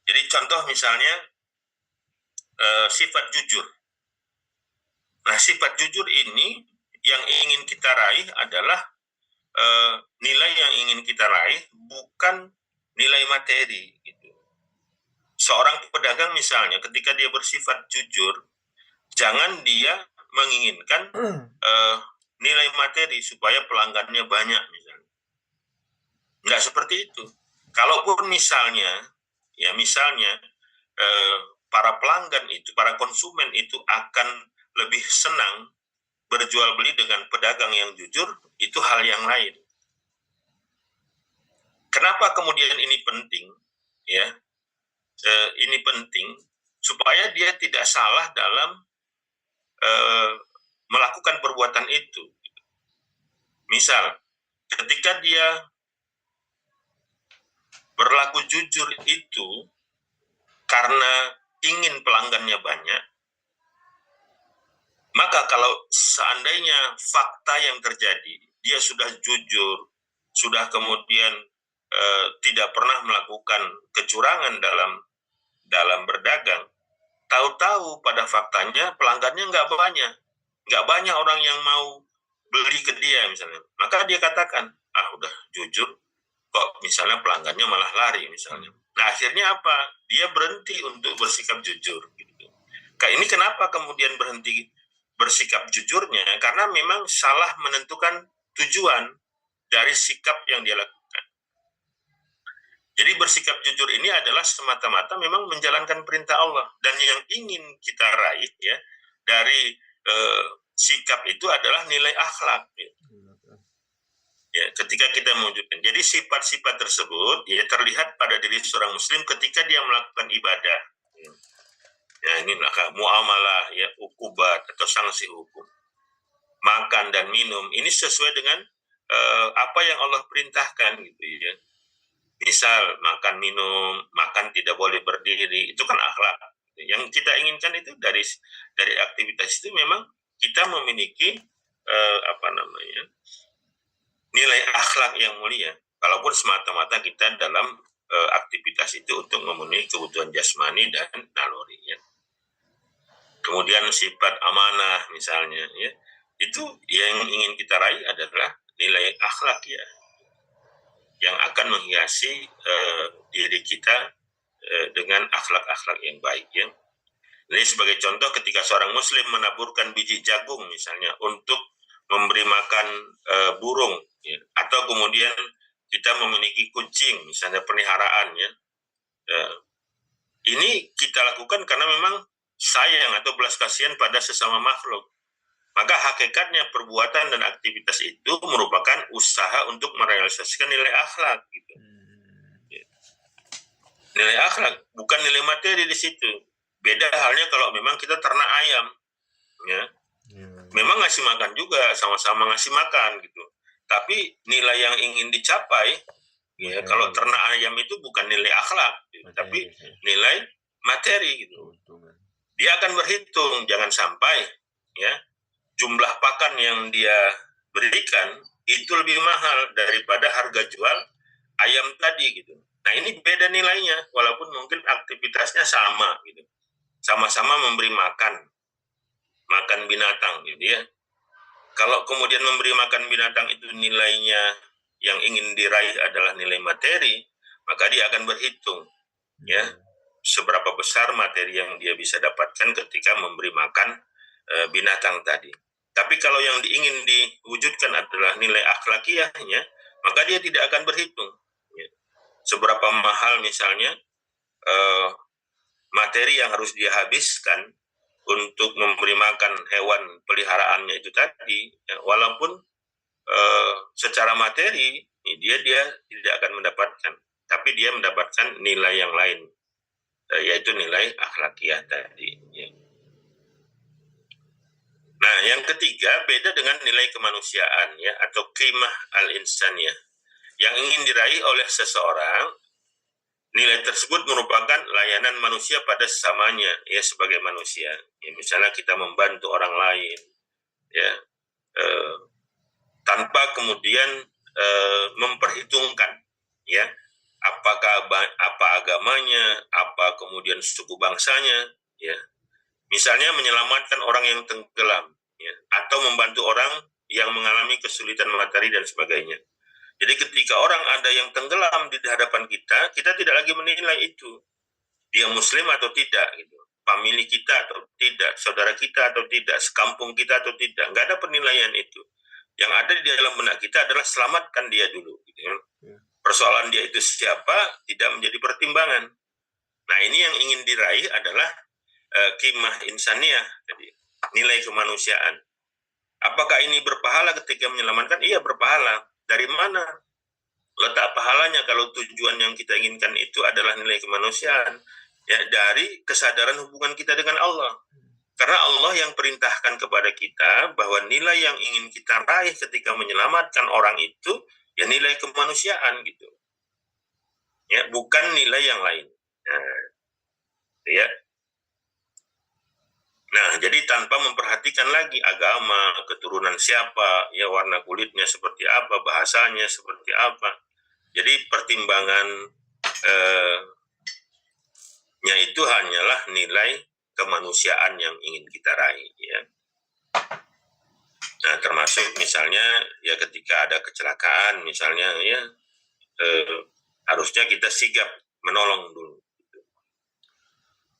Jadi contoh misalnya sifat jujur. Nah, sifat jujur ini yang ingin kita raih adalah nilai yang ingin kita raih bukan nilai materi. Gitu. Seorang pedagang misalnya ketika dia bersifat jujur, jangan dia menginginkan nilai materi supaya pelanggannya banyak misalnya. Nggak seperti itu. Kalaupun misalnya, ya misalnya para pelanggan itu, para konsumen itu akan lebih senang berjual beli dengan pedagang yang jujur, itu hal yang lain. Kenapa kemudian ini penting? Ya, ini penting supaya dia tidak salah dalam melakukan perbuatan itu. Misal, ketika dia berlaku jujur itu karena ingin pelanggannya banyak, maka kalau seandainya fakta yang terjadi, dia sudah jujur, sudah kemudian tidak pernah melakukan kecurangan dalam berdagang, tahu-tahu pada faktanya pelanggannya nggak banyak orang yang mau beli ke dia misalnya, maka dia katakan, udah jujur, kok misalnya pelanggannya malah lari misalnya. Nah akhirnya apa? Dia berhenti untuk bersikap jujur. Gitu. Ini kenapa kemudian berhenti bersikap jujurnya? Karena memang salah menentukan tujuan dari sikap yang dia lakukan. Jadi bersikap jujur ini adalah semata-mata memang menjalankan perintah Allah, dan yang ingin kita raih ya dari sikap itu adalah nilai akhlak. Ya, ketika kita mewujudkan. Jadi sifat-sifat tersebut ya terlihat pada diri seorang muslim ketika dia melakukan ibadah. Ya, ini muamalah, ya, ukubat atau sanksi hukum. Makan dan minum ini sesuai dengan apa yang Allah perintahkan gitu ya. Misal makan minum, makan tidak boleh berdiri, itu kan akhlak. Yang kita inginkan itu dari aktivitas itu memang kita memiliki nilai akhlak yang mulia, walaupun semata-mata kita dalam aktivitas itu untuk memenuhi kebutuhan jasmani dan naluri ya. Kemudian sifat amanah misalnya ya, itu yang ingin kita raih adalah nilai akhlak ya, yang akan menghiasi diri kita dengan akhlak-akhlak yang baik ya. Jadi sebagai contoh, ketika seorang muslim menaburkan biji jagung misalnya untuk memberi makan burung ya, atau kemudian kita memiliki kucing misalnya peliharaan ya, ini kita lakukan karena memang sayang atau belas kasihan pada sesama makhluk. Maka hakikatnya perbuatan dan aktivitas itu merupakan usaha untuk merealisasikan nilai akhlak gitu. Ya. Nilai akhlak, bukan nilai materi di situ. Beda halnya kalau memang kita ternak ayam ya. Memang ngasih makan juga, sama-sama ngasih makan gitu. Tapi nilai yang ingin dicapai ya, kalau ternak ayam itu bukan nilai akhlak gitu, tapi nilai materi gitu. Dia akan berhitung, jangan sampai ya jumlah pakan yang dia berikan itu lebih mahal daripada harga jual ayam tadi gitu. Nah ini beda nilainya, walaupun mungkin aktivitasnya sama gitu, sama-sama memberi makan binatang gitu ya. Kalau kemudian memberi makan binatang itu nilainya yang ingin diraih adalah nilai materi, maka dia akan berhitung ya seberapa besar materi yang dia bisa dapatkan ketika memberi makan binatang tadi. Tapi kalau yang ingin diwujudkan adalah nilai akhlakiahnya, maka dia tidak akan berhitung ya, seberapa mahal misalnya materi yang harus dia habiskan untuk memberi makan hewan peliharaannya itu tadi ya, walaupun secara materi dia tidak akan mendapatkan, tapi dia mendapatkan nilai yang lain, yaitu nilai akhlakiah tadi ya. Nah yang ketiga, beda dengan nilai kemanusiaan ya, atau qimah al-insaniyah yang ingin diraih oleh seseorang. Nilai tersebut merupakan layanan manusia pada sesamanya ya, sebagai manusia ya, misalnya kita membantu orang lain ya, tanpa kemudian memperhitungkan ya apa agamanya, apa kemudian suku bangsanya ya. Misalnya menyelamatkan orang yang tenggelam ya, atau membantu orang yang mengalami kesulitan materi dan sebagainya. Jadi ketika orang ada yang tenggelam di hadapan kita tidak lagi menilai itu dia muslim atau tidak gitu, famili kita atau tidak, saudara kita atau tidak, sekampung kita atau tidak, nggak ada penilaian itu. Yang ada di dalam benak kita adalah selamatkan dia dulu gitu ya. Persoalan dia itu siapa tidak menjadi pertimbangan. Nah ini yang ingin diraih adalah qimah insaniyah, jadi nilai kemanusiaan. Apakah ini berpahala ketika menyelamatkan? Iya, berpahala. Dari mana letak pahalanya kalau tujuan yang kita inginkan itu adalah nilai kemanusiaan? Ya, dari kesadaran hubungan kita dengan Allah. Karena Allah yang perintahkan kepada kita bahwa nilai yang ingin kita raih ketika menyelamatkan orang itu ya nilai kemanusiaan gitu. Ya, bukan nilai yang lain. Nah, ya. Nah, jadi tanpa memperhatikan lagi agama, keturunan siapa, ya warna kulitnya seperti apa, bahasanya seperti apa. Jadi pertimbangan nya itu hanyalah nilai kemanusiaan yang ingin kita raih, ya. Nah, termasuk misalnya ya ketika ada kecelakaan misalnya, ya harusnya kita sigap menolong dulu.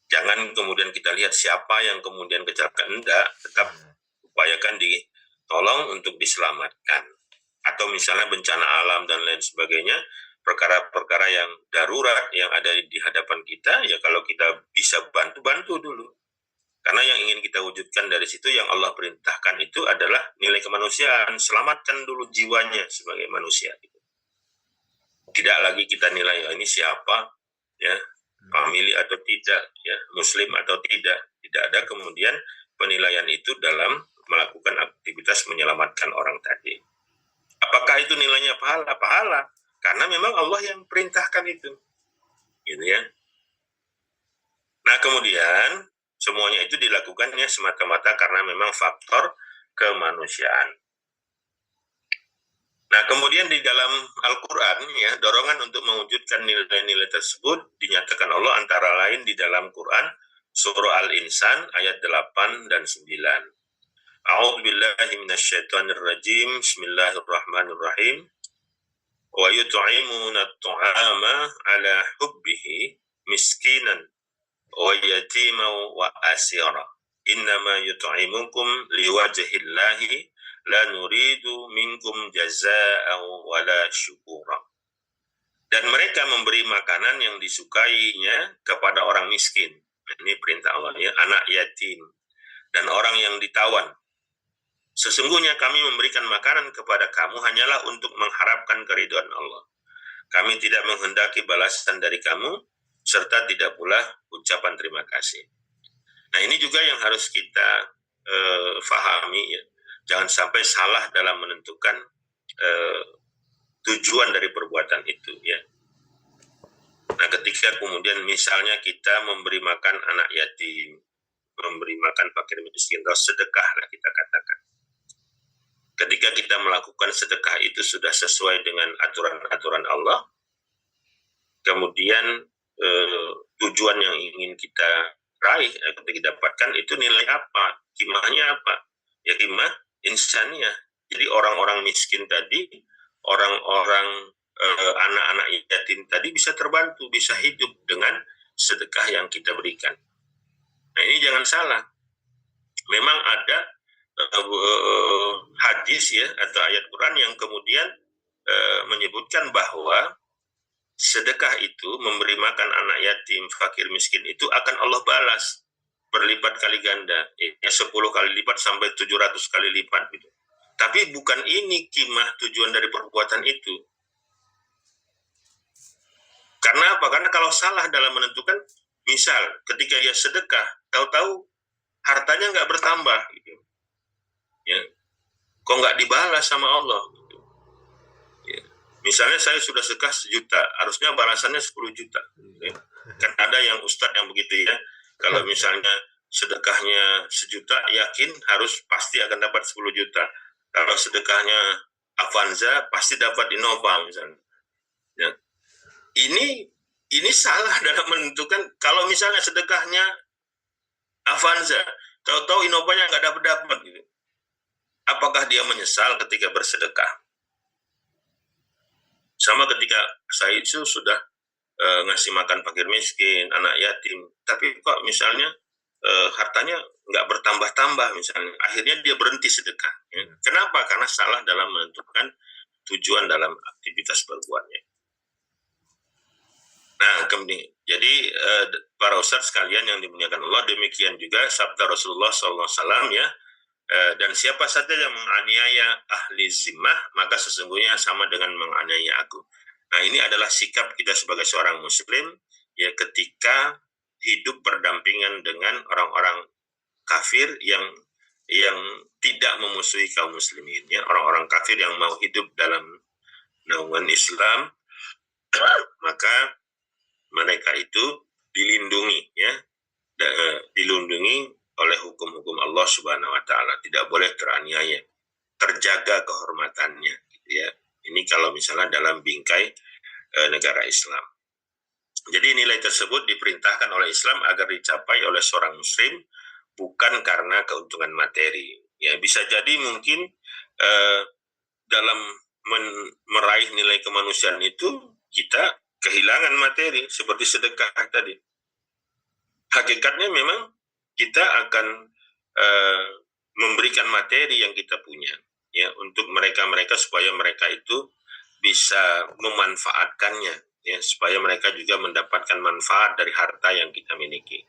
Jangan kemudian kita lihat siapa yang kemudian kecelakaan, enggak, tetap upayakan ditolong untuk diselamatkan. Atau misalnya bencana alam dan lain sebagainya, perkara-perkara yang darurat yang ada di hadapan kita, ya kalau kita bisa bantu dulu. Karena yang ingin kita wujudkan dari situ, yang Allah perintahkan itu adalah nilai kemanusiaan. Selamatkan dulu jiwanya sebagai manusia. Tidak lagi kita nilai, ini siapa, ya, famili atau tidak, ya, muslim atau tidak. Tidak ada kemudian penilaian itu dalam melakukan aktivitas menyelamatkan orang tadi. Apakah itu nilainya pahala? Pahala. Karena memang Allah yang perintahkan itu. Gitu ya. Nah, kemudian semuanya itu dilakukannya semata-mata karena memang faktor kemanusiaan. Nah, kemudian di dalam Al-Quran, ya, dorongan untuk mewujudkan nilai-nilai tersebut dinyatakan Allah antara lain di dalam Quran, surah Al-Insan ayat 8 dan 9. A'udzubillahi minasyaitonirrajim. Bismillahirrahmanirrahim. Wa yut'imuna at-ta'ama ala hubbihi miskinan wa yatima wa asira. Innama yut'imukum liwajhillahi la nuridu minkum jazaa'an wala syukura. Dan mereka memberi makanan yang disukainya kepada orang miskin. Ini perintah Allah, ya, anak yatim dan orang yang ditawan. Sesungguhnya kami memberikan makanan kepada kamu hanyalah untuk mengharapkan keridhaan Allah. Kami tidak menghendaki balasan dari kamu, serta tidak pula ucapan terima kasih. Nah, ini juga yang harus kita fahami, ya. Jangan sampai salah dalam menentukan tujuan dari perbuatan itu, ya. Nah, ketika kemudian misalnya kita memberi makan anak yatim, memberi makan fakir miskin, atau sedekah lah kita katakan. Ketika kita melakukan sedekah itu sudah sesuai dengan aturan-aturan Allah, kemudian tujuan yang ingin kita raih, kita dapatkan itu nilai apa? Hikmahnya apa? Ya hikmah insaniyah. Jadi orang-orang miskin tadi, orang-orang anak-anak yatim tadi bisa terbantu, bisa hidup dengan sedekah yang kita berikan. Nah, ini jangan salah. Memang ada hadis, ya, atau ayat Quran yang kemudian menyebutkan bahwa sedekah itu, memberi makan anak yatim, fakir miskin itu akan Allah balas berlipat kali ganda, ya 10 kali lipat sampai 700 kali lipat gitu. Tapi bukan ini hikmah tujuan dari perbuatan itu. Karena apa? Karena kalau salah dalam menentukan, misal ketika ia sedekah, tahu-tahu hartanya nggak bertambah, gitu. Ya, kok nggak dibalas sama Allah? Gitu. Ya. Misalnya saya sudah sedekah 1 juta, harusnya balasannya 10 juta. Ya. Kan ada yang ustadz yang begitu, ya. Kalau misalnya sedekahnya 1 juta, yakin harus pasti akan dapat 10 juta. Kalau sedekahnya Avanza, pasti dapat Innova misalnya. Ya. Ini salah dalam menentukan. Kalau misalnya sedekahnya Avanza, tahu-tahu Innovanya nggak dapat gitu. Apakah dia menyesal ketika bersedekah? Sama ketika saya itu sudah ngasih makan fakir miskin, anak yatim, tapi kok misalnya hartanya nggak bertambah-tambah misalnya, akhirnya dia berhenti sedekah. Ya. Kenapa? Karena salah dalam menentukan tujuan dalam aktivitas berbuatnya. Nah, kemudian jadi para ustadz sekalian yang dimuliakan Allah, demikian juga sabda Rasulullah SAW, ya. Dan siapa saja yang menganiaya ahli zimmah, maka sesungguhnya sama dengan menganiaya aku. Nah, ini adalah sikap kita sebagai seorang muslim, ya, ketika hidup berdampingan dengan orang-orang kafir yang tidak memusuhi kaum muslimin, ya, orang-orang kafir yang mau hidup dalam naungan Islam, maka mereka itu dilindungi, ya, dilindungi oleh hukum-hukum Allah Subhanahu wa taala, tidak boleh teraniaya, terjaga kehormatannya gitu ya. Ini kalau misalnya dalam bingkai negara Islam. Jadi nilai tersebut diperintahkan oleh Islam agar dicapai oleh seorang muslim bukan karena keuntungan materi. Ya, bisa jadi mungkin dalam meraih nilai kemanusiaan itu kita kehilangan materi seperti sedekah tadi. Hakikatnya memang kita akan memberikan materi yang kita punya ya untuk mereka-mereka supaya mereka itu bisa memanfaatkannya ya, supaya mereka juga mendapatkan manfaat dari harta yang kita miliki.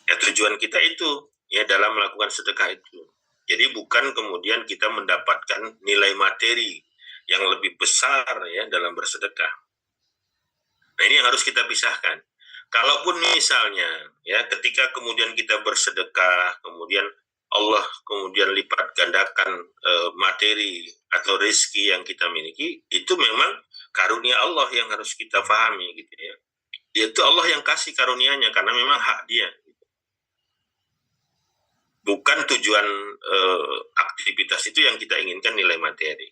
Ya, tujuan kita itu ya dalam melakukan sedekah itu. Jadi bukan kemudian kita mendapatkan nilai materi yang lebih besar ya dalam bersedekah. Nah, ini yang harus kita pisahkan. Kalaupun misalnya ya ketika kemudian kita bersedekah, kemudian Allah kemudian lipat gandakan materi atau rezeki yang kita miliki, itu memang karunia Allah yang harus kita pahami gitu ya. Itu Allah yang kasih karunianya karena memang hak dia. Bukan tujuan aktivitas itu yang kita inginkan nilai materi.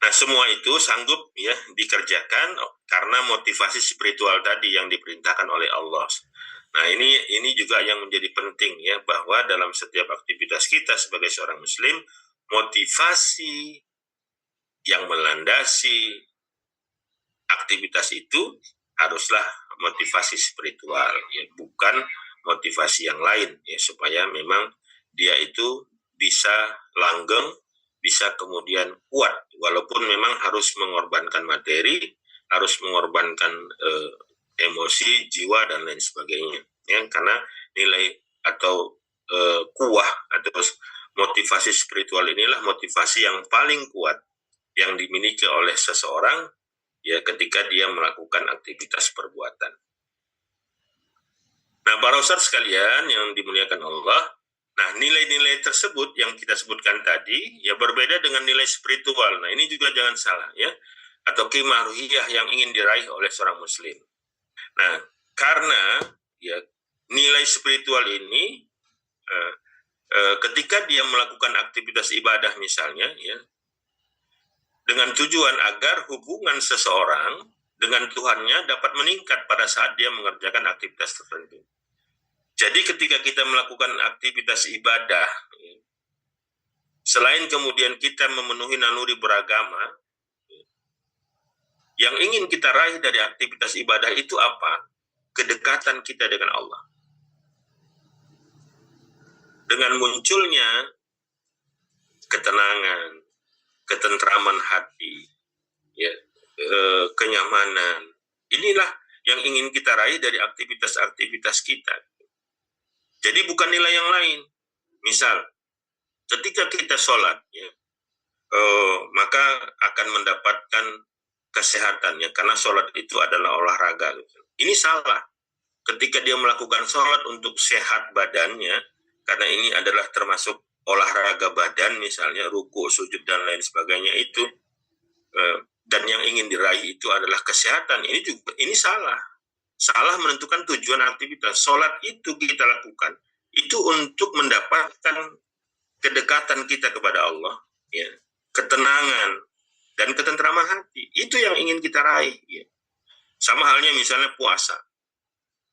Nah, semua itu sanggup ya dikerjakan karena motivasi spiritual tadi yang diperintahkan oleh Allah. Nah, ini juga yang menjadi penting ya, bahwa dalam setiap aktivitas kita sebagai seorang muslim, motivasi yang melandasi aktivitas itu haruslah motivasi spiritual ya, bukan motivasi yang lain ya, supaya memang dia itu bisa langgeng, bisa kemudian kuat walaupun memang harus mengorbankan materi, harus mengorbankan emosi, jiwa dan lain sebagainya ya, karena nilai atau kuah atau motivasi spiritual inilah motivasi yang paling kuat yang dimiliki oleh seseorang ya ketika dia melakukan aktivitas perbuatan. Nah, para ustadz sekalian yang dimuliakan Allah, nah nilai-nilai tersebut yang kita sebutkan tadi ya berbeda dengan nilai spiritual. Nah, ini juga jangan salah ya, atau qimah ruhiyah yang ingin diraih oleh seorang muslim. Nah, karena ya nilai spiritual ini ketika dia melakukan aktivitas ibadah misalnya ya, dengan tujuan agar hubungan seseorang dengan Tuhannya dapat meningkat pada saat dia mengerjakan aktivitas tertentu. Jadi ketika kita melakukan aktivitas ibadah, selain kemudian kita memenuhi naluri beragama, yang ingin kita raih dari aktivitas ibadah itu apa? Kedekatan kita dengan Allah. Dengan munculnya ketenangan, ketentraman hati, ya, kenyamanan. Inilah yang ingin kita raih dari aktivitas-aktivitas kita. Jadi bukan nilai yang lain. Misal, ketika kita sholat, ya, maka akan mendapatkan kesehatannya karena sholat itu adalah olahraga. Ini salah. Ketika dia melakukan sholat untuk sehat badannya, karena ini adalah termasuk olahraga badan, misalnya ruku, sujud dan lain sebagainya itu, dan yang ingin diraih itu adalah kesehatan. Ini salah. Salah menentukan tujuan aktivitas. Sholat itu kita lakukan itu untuk mendapatkan kedekatan kita kepada Allah, ya, ketenangan dan ketentraman hati. Itu yang ingin kita raih. Ya. Sama halnya misalnya puasa.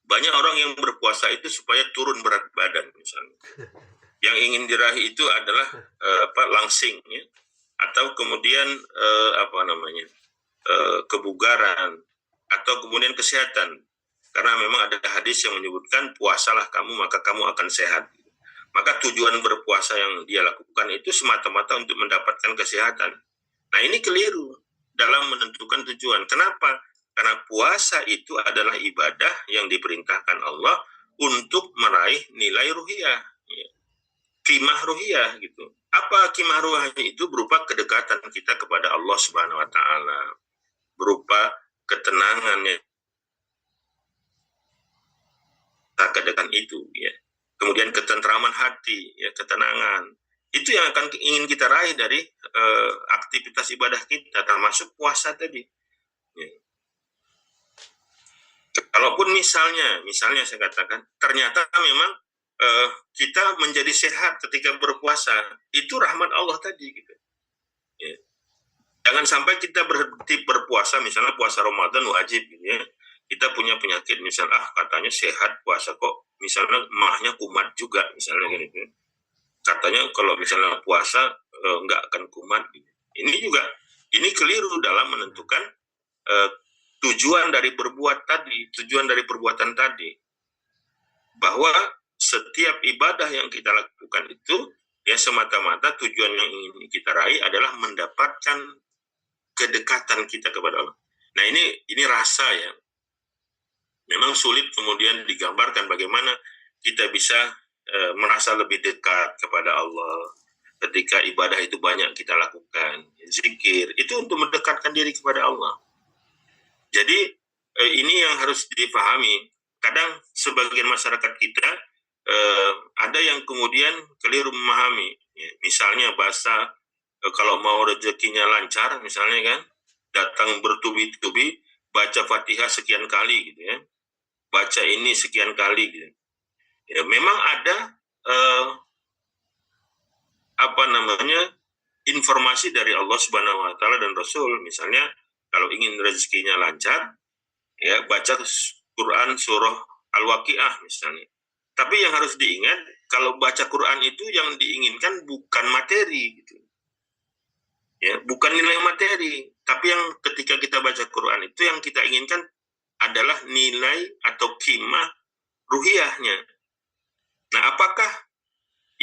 Banyak orang yang berpuasa itu supaya turun berat badan misalnya. Yang ingin diraih itu adalah langsing, ya, atau kemudian kebugaran, atau kemudian kesehatan. Karena memang ada hadis yang menyebutkan puasalah kamu maka kamu akan sehat. Maka tujuan berpuasa yang dia lakukan itu semata-mata untuk mendapatkan kesehatan. Nah, ini keliru dalam menentukan tujuan. Kenapa? Karena puasa itu adalah ibadah yang diperintahkan Allah untuk meraih nilai ruhiyah, qimah ruhiyah gitu. Apa qimah ruhiyah itu? Berupa kedekatan kita kepada Allah Subhanahu wa taala, berupa ketenangannya kedekatan itu, ya. Kemudian ketentraman hati, ya, ketenangan. Itu yang akan ingin kita raih dari aktivitas ibadah kita, termasuk puasa tadi. Ya. Kalaupun misalnya saya katakan, ternyata memang kita menjadi sehat ketika berpuasa, itu rahmat Allah tadi gitu. Ya. Jangan sampai kita berhenti berpuasa, misalnya puasa Ramadan wajib gitu ya. Kita punya penyakit misalnya katanya sehat puasa kok, misalnya mahnya kumat juga misalnya gitu. Katanya kalau misalnya puasa nggak akan kumat gitu. Ini juga ini keliru dalam menentukan tujuan dari perbuatan tadi, bahwa setiap ibadah yang kita lakukan itu ya semata-mata tujuan yang ingin kita raih adalah mendapatkan kedekatan kita kepada Allah. Nah ini rasa ya, memang sulit kemudian digambarkan bagaimana kita bisa merasa lebih dekat kepada Allah ketika ibadah itu banyak kita lakukan. Zikir itu untuk mendekatkan diri kepada Allah. Jadi ini yang harus dipahami. Kadang sebagian masyarakat kita ada yang kemudian keliru memahami. Misalnya bahasa kalau mau rezekinya lancar, misalnya kan, datang bertubi-tubi, baca Fatihah sekian kali gitu ya, baca ini sekian kali gitu. Ya, memang ada informasi dari Allah Subhanahu Wa Taala dan Rasul, misalnya kalau ingin rezekinya lancar, ya baca Quran surah Al-Waqiah misalnya. Tapi yang harus diingat, kalau baca Quran itu yang diinginkan bukan materi gitu. Ya, bukan nilai materi, tapi yang ketika kita baca Quran itu yang kita inginkan adalah nilai atau qimah ruhiyahnya. Nah, apakah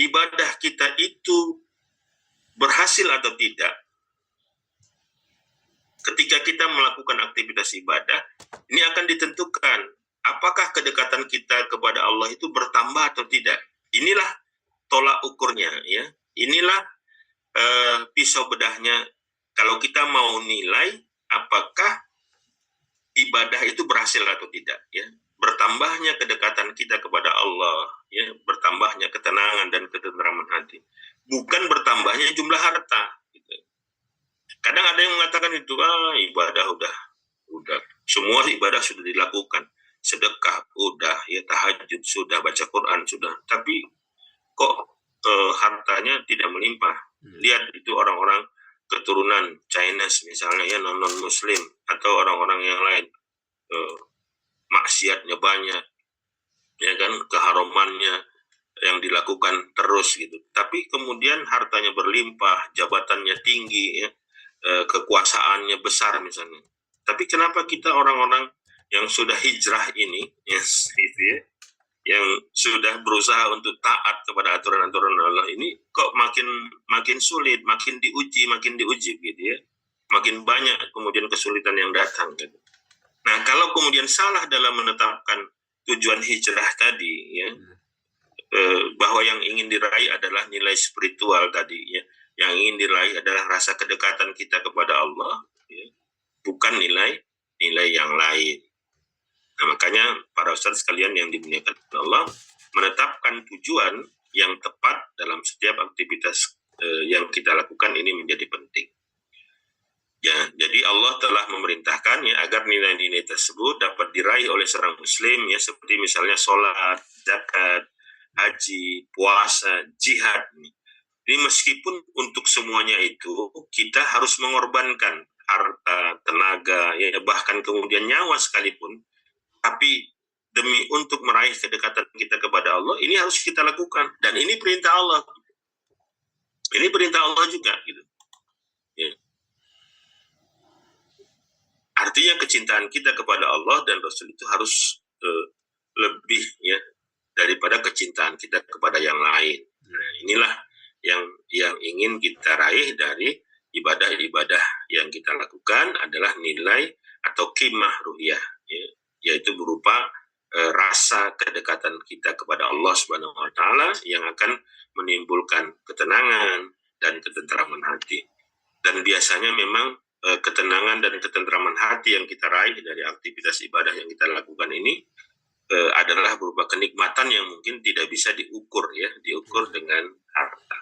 ibadah kita itu berhasil atau tidak? Ketika kita melakukan aktivitas ibadah, ini akan ditentukan apakah kedekatan kita kepada Allah itu bertambah atau tidak. Inilah tolak ukurnya ya. Inilah pisau bedahnya kalau kita mau nilai apakah ibadah itu berhasil atau tidak ya. Bertambahnya kedekatan kita kepada Allah ya, bertambahnya ketenangan dan ketenteraman hati, bukan bertambahnya jumlah harta gitu. Kadang ada yang mengatakan itu ibadah udah semua ibadah sudah dilakukan, sedekah udah ya, tahajud sudah, baca Quran sudah, tapi kok hartanya tidak melimpah. Lihat itu orang-orang keturunan Chinese misalnya ya, non Muslim atau orang-orang yang lain, maksiatnya banyak, ya kan, keharumannya yang dilakukan terus gitu. Tapi kemudian hartanya berlimpah, jabatannya tinggi, ya, kekuasaannya besar misalnya. Tapi kenapa kita orang-orang yang sudah hijrah ini, yes, itu ya, yang sudah berusaha untuk taat kepada aturan-aturan Allah ini kok makin sulit, makin diuji gitu ya, makin banyak kemudian kesulitan yang datang gitu. Nah kalau kemudian salah dalam menetapkan tujuan hijrah tadi ya, bahwa yang ingin diraih adalah nilai spiritual tadi ya, yang ingin diraih adalah rasa kedekatan kita kepada Allah ya, bukan nilai yang lain. Nah, makanya para ustadz sekalian yang dimuliakan Allah, menetapkan tujuan yang tepat dalam setiap aktivitas yang kita lakukan ini menjadi penting. Ya, jadi Allah telah memerintahkan ya agar nilai-nilai tersebut dapat diraih oleh seorang muslim ya, seperti misalnya sholat, zakat, haji, puasa, jihad. Ini meskipun untuk semuanya itu kita harus mengorbankan harta, tenaga, ya bahkan kemudian nyawa sekalipun, tapi demi untuk meraih kedekatan kita kepada Allah, ini harus kita lakukan. Dan ini perintah Allah. Ini perintah Allah juga gitu. Ya. Artinya kecintaan kita kepada Allah dan Rasul itu harus lebih ya daripada kecintaan kita kepada yang lain. Nah, inilah yang ingin kita raih dari ibadah-ibadah yang kita lakukan adalah nilai atau qimah ruhiyah ya, yaitu berupa rasa kedekatan kita kepada Allah Subhanahu Wa Taala yang akan menimbulkan ketenangan dan ketenteraman hati. Dan biasanya memang ketenangan dan ketenteraman hati yang kita raih dari aktivitas ibadah yang kita lakukan ini adalah berupa kenikmatan yang mungkin tidak bisa diukur dengan harta.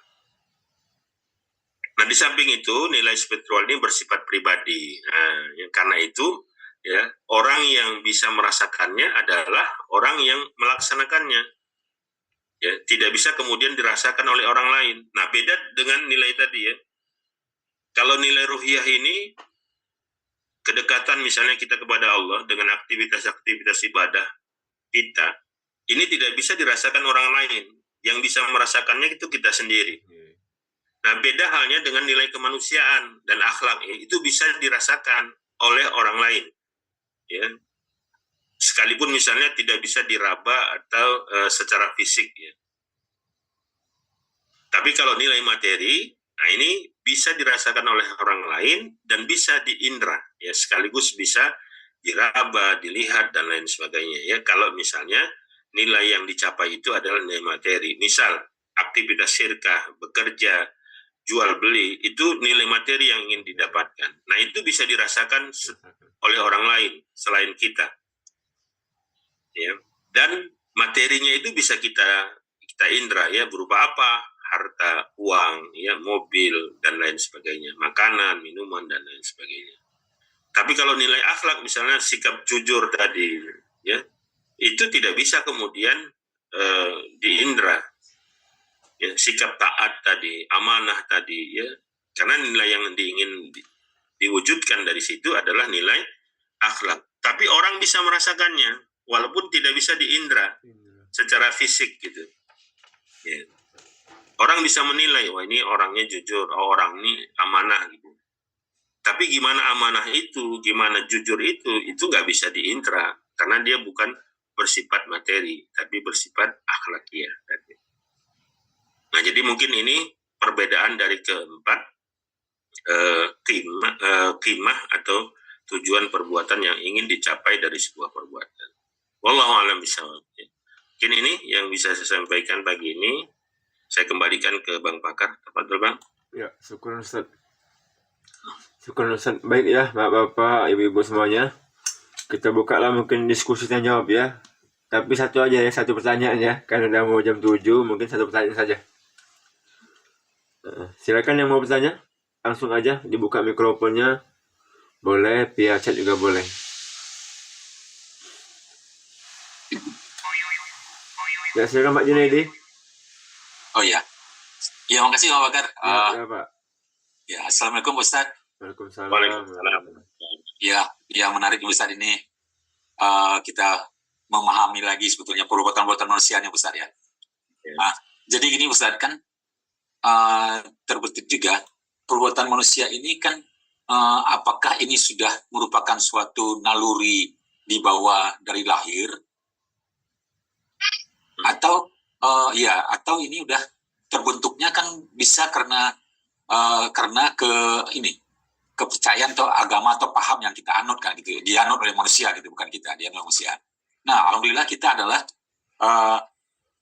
Nah, di samping itu nilai spiritual ini bersifat pribadi. Nah, karena itu ya, orang yang bisa merasakannya adalah orang yang melaksanakannya. Ya, tidak bisa kemudian dirasakan oleh orang lain. Nah, beda dengan nilai tadi ya. Kalau nilai ruhiyah ini, kedekatan misalnya kita kepada Allah dengan aktivitas-aktivitas ibadah kita, ini tidak bisa dirasakan orang lain. Yang bisa merasakannya itu kita sendiri. Nah, beda halnya dengan nilai kemanusiaan dan akhlak, ya, itu bisa dirasakan oleh orang lain. Ya. Sekalipun misalnya tidak bisa diraba atau secara fisik ya. Tapi kalau nilai materi, nah ini bisa dirasakan oleh orang lain dan bisa diindra ya, sekaligus bisa diraba, dilihat dan lain sebagainya ya. Kalau misalnya nilai yang dicapai itu adalah nilai materi, misal aktivitas syirkah, bekerja, jual beli, itu nilai materi yang ingin didapatkan. Nah, itu bisa dirasakan oleh orang lain selain kita. Ya. Dan materinya itu bisa kita indra ya, berupa apa? Harta, uang, ya, mobil dan lain sebagainya, makanan, minuman dan lain sebagainya. Tapi kalau nilai akhlak misalnya sikap jujur tadi ya, itu tidak bisa kemudian diindra. Ya, sikap taat tadi, amanah tadi ya. Karena nilai yang diingin diwujudkan dari situ adalah nilai akhlak. Tapi orang bisa merasakannya walaupun tidak bisa diindra secara fisik gitu. Ya. Orang bisa menilai, wah ini orangnya jujur, oh orang ini amanah gitu. Tapi gimana amanah itu, gimana jujur itu nggak bisa diindra karena dia bukan bersifat materi, tapi bersifat akhlakiah. Nah, jadi mungkin ini perbedaan dari keempat qimah atau tujuan perbuatan yang ingin dicapai dari sebuah perbuatan. Wallahu a'lam bishawab. Mungkin ini yang bisa saya sampaikan pagi ini. Saya kembalikan ke Bang Pakar. Tafadhol, Bang. Ya, syukur Ustaz. Syukur Ustaz. Baik ya, Bapak-bapak, Ibu-ibu semuanya. Kita buka lah mungkin diskusi dan jawab ya. Tapi satu aja ya, satu pertanyaan ya. Karena udah mau jam 7, mungkin satu pertanyaan saja. Silakan yang mau bertanya, langsung aja dibuka mikrofonnya. Boleh, via chat juga boleh. Ya, silakan Pak Junaidi. Oh iya. Ya, makasih Pak Bakar. Ya, Pak. Ya, Assalamualaikum Ustaz. Waalaikumsalam. Ya, menarik Ustaz ini. Kita memahami lagi sebetulnya perbuatan-perbuatan manusia nih Ustaz ya. Jadi gini Ustaz, kan terbetik juga perbuatan manusia ini kan apakah ini sudah merupakan suatu naluri di bawah dari lahir atau atau ini udah terbentuknya kan bisa karena kepercayaan atau agama atau paham yang kita anut kan gitu, dianut oleh manusia gitu, bukan kita, dianut oleh manusia. Nah, alhamdulillah kita adalah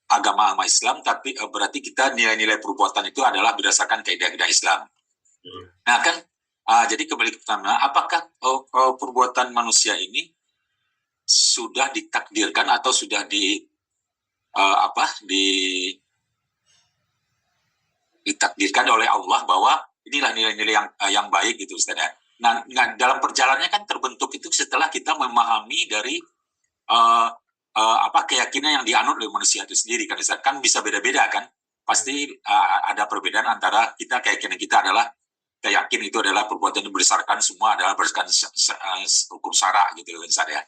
agama Islam, tapi berarti kita nilai-nilai perbuatan itu adalah berdasarkan kaidah-kaidah Islam. Nah kan, jadi kembali ke pertama, apakah perbuatan manusia ini sudah ditakdirkan atau sudah ditakdirkan oleh Allah bahwa inilah nilai-nilai yang baik gitu Ustaz ya. Nah, dalam perjalanannya kan terbentuk itu setelah kita memahami dari keyakinan yang dianut oleh manusia itu sendiri kan Ustaz. Kan bisa beda-beda kan. Pasti ada perbedaan antara keyakinan kita adalah yakin itu adalah perbuatan yang berdasarkan semua adalah berdasarkan hukum syara gitu Ustaz ya.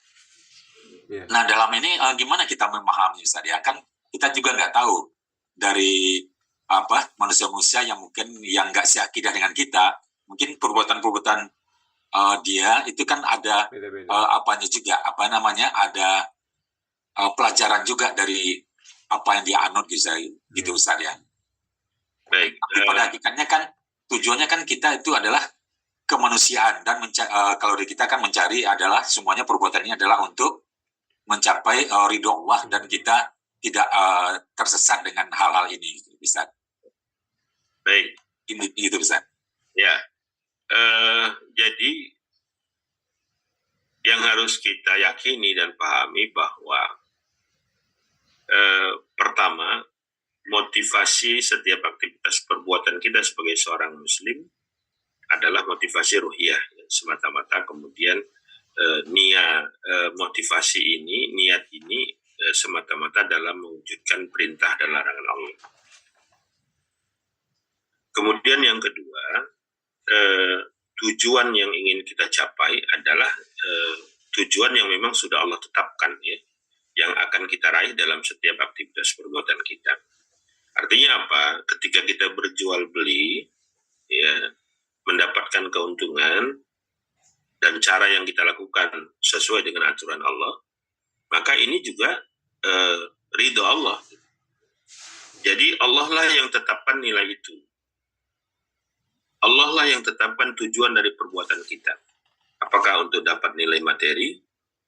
Yeah. Nah, dalam ini gimana kita memahami Ustaz ya? Kan kita juga nggak tahu dari manusia-manusia yang mungkin yang nggak seakidah dengan kita, mungkin perbuatan-perbuatan dia itu kan ada apanya juga, ada pelajaran juga dari apa yang dia anut gitu Ustaz ya. Baik. Tapi pada hakikatnya kan tujuannya kan kita itu adalah kemanusiaan dan kalau dari kita kan mencari adalah semuanya perbuatan ini adalah untuk mencapai ridho Allah dan kita tidak tersesat dengan hal-hal ini, Ustaz. Baik. Ini gitu Ustaz. Ya. Jadi yang harus kita yakini dan pahami bahwa pertama, motivasi setiap aktivitas perbuatan kita sebagai seorang muslim adalah motivasi ruhiyah, semata-mata kemudian motivasi ini, niat ini semata-mata dalam mewujudkan perintah dan larangan Allah. Kemudian yang kedua, tujuan yang ingin kita capai adalah tujuan yang memang sudah Allah tetapkan, ya, yang akan kita raih dalam setiap aktivitas perbuatan kita. Artinya apa? Ketika kita berjual beli, ya, mendapatkan keuntungan dan cara yang kita lakukan sesuai dengan aturan Allah, maka ini juga ridho Allah. Jadi Allah lah yang tetapkan nilai itu. Allah lah yang tetapkan tujuan dari perbuatan kita. Apakah untuk dapat nilai materi,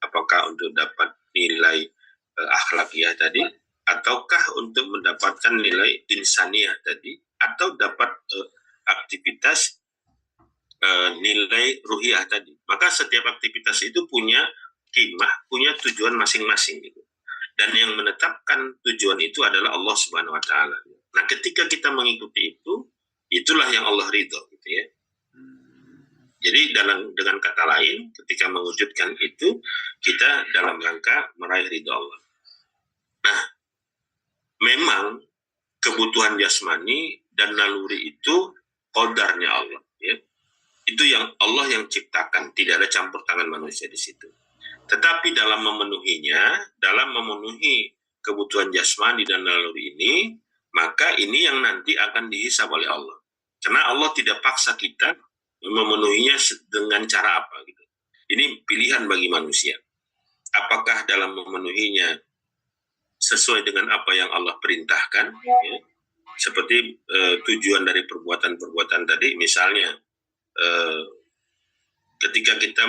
apakah untuk dapat nilai akhlakiyah tadi, ataukah untuk mendapatkan nilai insaniyah tadi, atau dapat aktivitas nilai ruhiyah tadi. Maka setiap aktivitas itu punya qimah, punya tujuan masing-masing gitu. Dan yang menetapkan tujuan itu adalah Allah Subhanahu wa taala. Nah, ketika kita mengikuti itu, itulah yang Allah ridho gitu ya. Jadi dengan kata lain, ketika mewujudkan itu, kita dalam rangka meraih ridho Allah. Nah, memang kebutuhan jasmani dan naluri itu qadarnya Allah, ya. Itu yang Allah yang ciptakan, tidak ada campur tangan manusia di situ. Tetapi dalam memenuhinya, dalam memenuhi kebutuhan jasmani dan naluri ini, maka ini yang nanti akan dihisab oleh Allah. Karena Allah tidak paksa kita memenuhinya dengan cara apa gitu. Ini pilihan bagi manusia. Apakah dalam memenuhinya sesuai dengan apa yang Allah perintahkan, ya? Seperti tujuan dari perbuatan-perbuatan tadi, misalnya ketika kita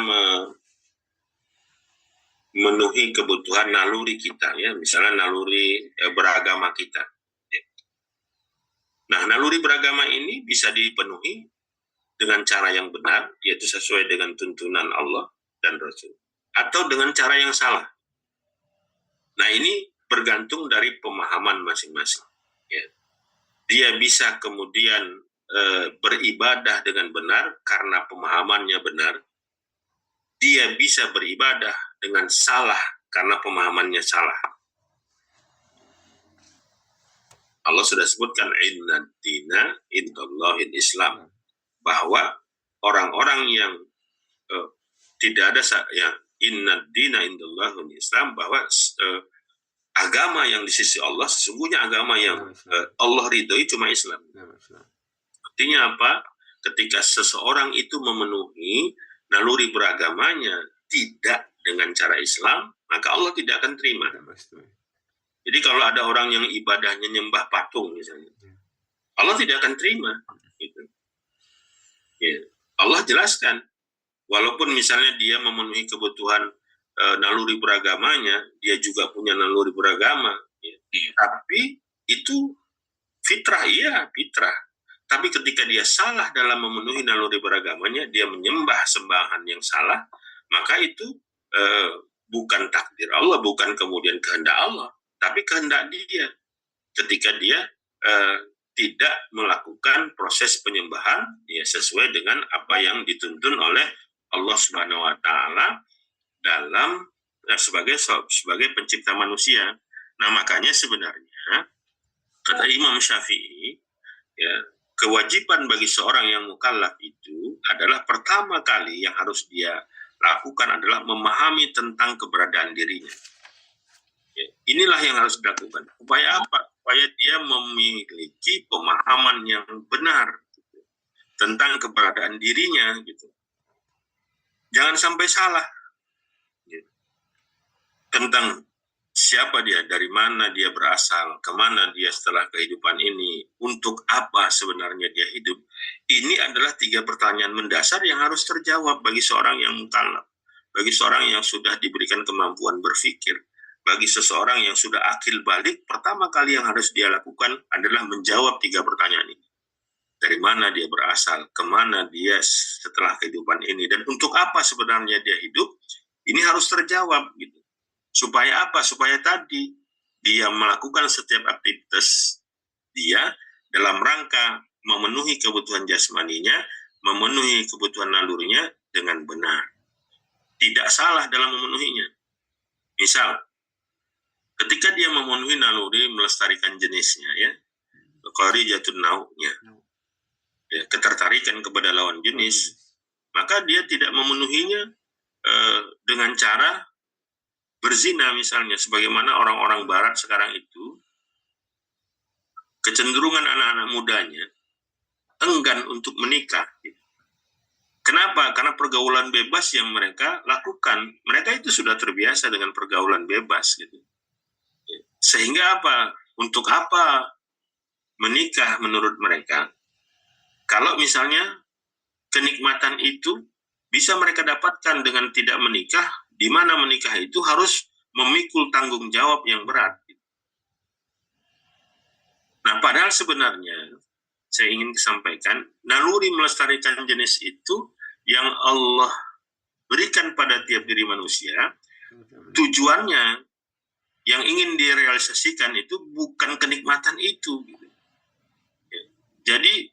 memenuhi kebutuhan naluri kita, ya, misalnya naluri beragama kita. Nah, naluri beragama ini bisa dipenuhi dengan cara yang benar, yaitu sesuai dengan tuntunan Allah dan Rasul, atau dengan cara yang salah. Nah, ini bergantung dari pemahaman masing-masing. Ya. Dia bisa kemudian beribadah dengan benar karena pemahamannya benar. Dia bisa beribadah dengan salah karena pemahamannya salah. Allah sudah sebutkan inna dina indallahil Islam, bahwa orang-orang yang tidak ada ya, inna dina indallahil Islam, bahwa agama yang di sisi Allah sesungguhnya agama yang Allah ridhoi cuma Islam. Artinya apa? Ketika seseorang itu memenuhi naluri beragamanya tidak dengan cara Islam, maka Allah tidak akan terima. Jadi kalau ada orang yang ibadahnya nyembah patung misalnya, Allah tidak akan terima. Gitu. Ya. Allah jelaskan, walaupun misalnya dia memenuhi kebutuhan naluri beragamanya, dia juga punya naluri beragama, ya. Tapi itu fitrah, iya fitrah. Tapi ketika dia salah dalam memenuhi naluri beragamanya, dia menyembah sembahan yang salah, maka itu bukan takdir Allah, bukan kemudian kehendak Allah, tapi kehendak dia. Ketika dia tidak melakukan proses penyembahan ya sesuai dengan apa yang dituntun oleh Allah Subhanahu wa taala dalam sebagai pencipta manusia. Nah, makanya sebenarnya kata Imam Syafi'i, ya, kewajiban bagi seorang yang mukallaf itu adalah pertama kali yang harus dia lakukan adalah memahami tentang keberadaan dirinya. Ya, inilah yang harus dilakukan. Upaya apa? Supaya dia memiliki pemahaman yang benar gitu, tentang keberadaan dirinya gitu. Jangan sampai salah gitu, tentang siapa dia, dari mana dia berasal, kemana dia setelah kehidupan ini, untuk apa sebenarnya dia hidup. Ini adalah 3 pertanyaan mendasar yang harus terjawab bagi seorang yang mukallaf, bagi seorang yang sudah diberikan kemampuan berpikir. Bagi seseorang yang sudah akil balik, pertama kali yang harus dia lakukan adalah menjawab 3 pertanyaan ini. Dari mana dia berasal, kemana dia setelah kehidupan ini, dan untuk apa sebenarnya dia hidup, ini harus terjawab gitu. Supaya apa? Supaya tadi dia melakukan setiap aktivitas dia dalam rangka memenuhi kebutuhan jasmaninya, memenuhi kebutuhan nalurinya dengan benar. tidak salah dalam memenuhinya. Misal, ketika dia memenuhi naluri melestarikan jenisnya, ya, qarijatun nau'nya, ya, ketertarikan kepada lawan jenis, maka dia tidak memenuhinya dengan cara berzina misalnya, sebagaimana orang-orang barat sekarang itu, kecenderungan anak-anak mudanya enggan untuk menikah. Kenapa? Karena pergaulan bebas yang mereka lakukan, mereka itu sudah terbiasa dengan pergaulan bebas gitu. Sehingga apa? Untuk apa menikah menurut mereka? Kalau misalnya kenikmatan itu bisa mereka dapatkan dengan tidak menikah, di mana menikah itu harus memikul tanggung jawab yang berat. Nah, padahal sebenarnya saya ingin sampaikan, naluri melestarikan jenis itu yang Allah berikan pada tiap diri manusia, tujuannya yang ingin direalisasikan itu bukan kenikmatan itu. Jadi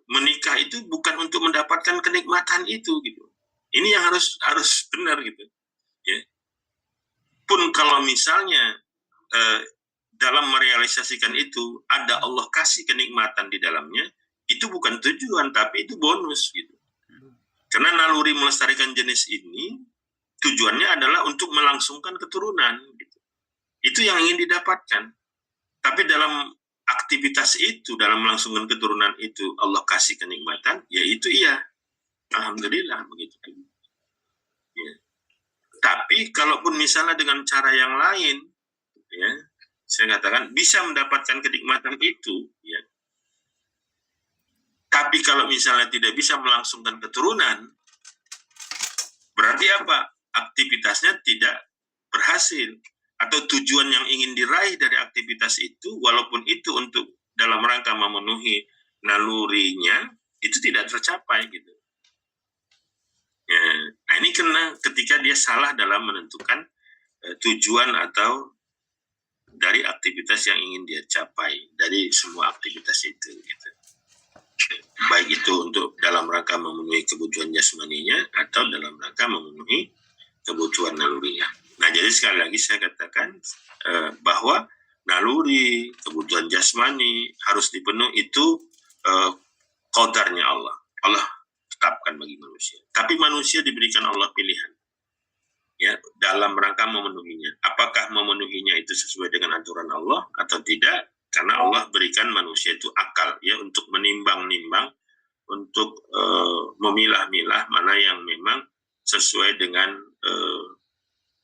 menikah itu bukan untuk mendapatkan kenikmatan itu gitu. Ini yang harus benar gitu. Ya. Pun kalau misalnya dalam merealisasikan itu ada Allah kasih kenikmatan di dalamnya, itu bukan tujuan tapi itu bonus gitu. Karena naluri melestarikan jenis ini tujuannya adalah untuk melangsungkan keturunan gitu. Itu yang ingin didapatkan. Tapi dalam aktivitas itu, dalam melangsungkan keturunan itu Allah kasih kenikmatan, yaitu iya. Alhamdulillah begitu. Ya. Tapi kalaupun misalnya dengan cara yang lain, ya, saya katakan bisa mendapatkan kenikmatan itu, ya. Tapi kalau misalnya tidak bisa melangsungkan keturunan, berarti apa? Aktivitasnya tidak berhasil. Atau tujuan yang ingin diraih dari aktivitas itu, walaupun itu untuk dalam rangka memenuhi nalurinya, itu tidak tercapai gitu. Ya, nah ini karena ketika dia salah dalam menentukan tujuan atau dari aktivitas yang ingin dia capai dari semua aktivitas itu gitu. Baik itu untuk dalam rangka memenuhi kebutuhan jasmaninya atau dalam rangka memenuhi kebutuhan nalurinya. Nah, jadi sekali lagi saya katakan bahwa naluri, kebutuhan jasmani harus dipenuhi itu qadarnya Allah. Allah tetapkan bagi manusia. Tapi manusia diberikan Allah pilihan. Ya, dalam rangka memenuhinya. Apakah memenuhinya itu sesuai dengan aturan Allah atau tidak? Karena Allah berikan manusia itu akal ya untuk menimbang-nimbang, untuk memilah-milah mana yang memang sesuai dengan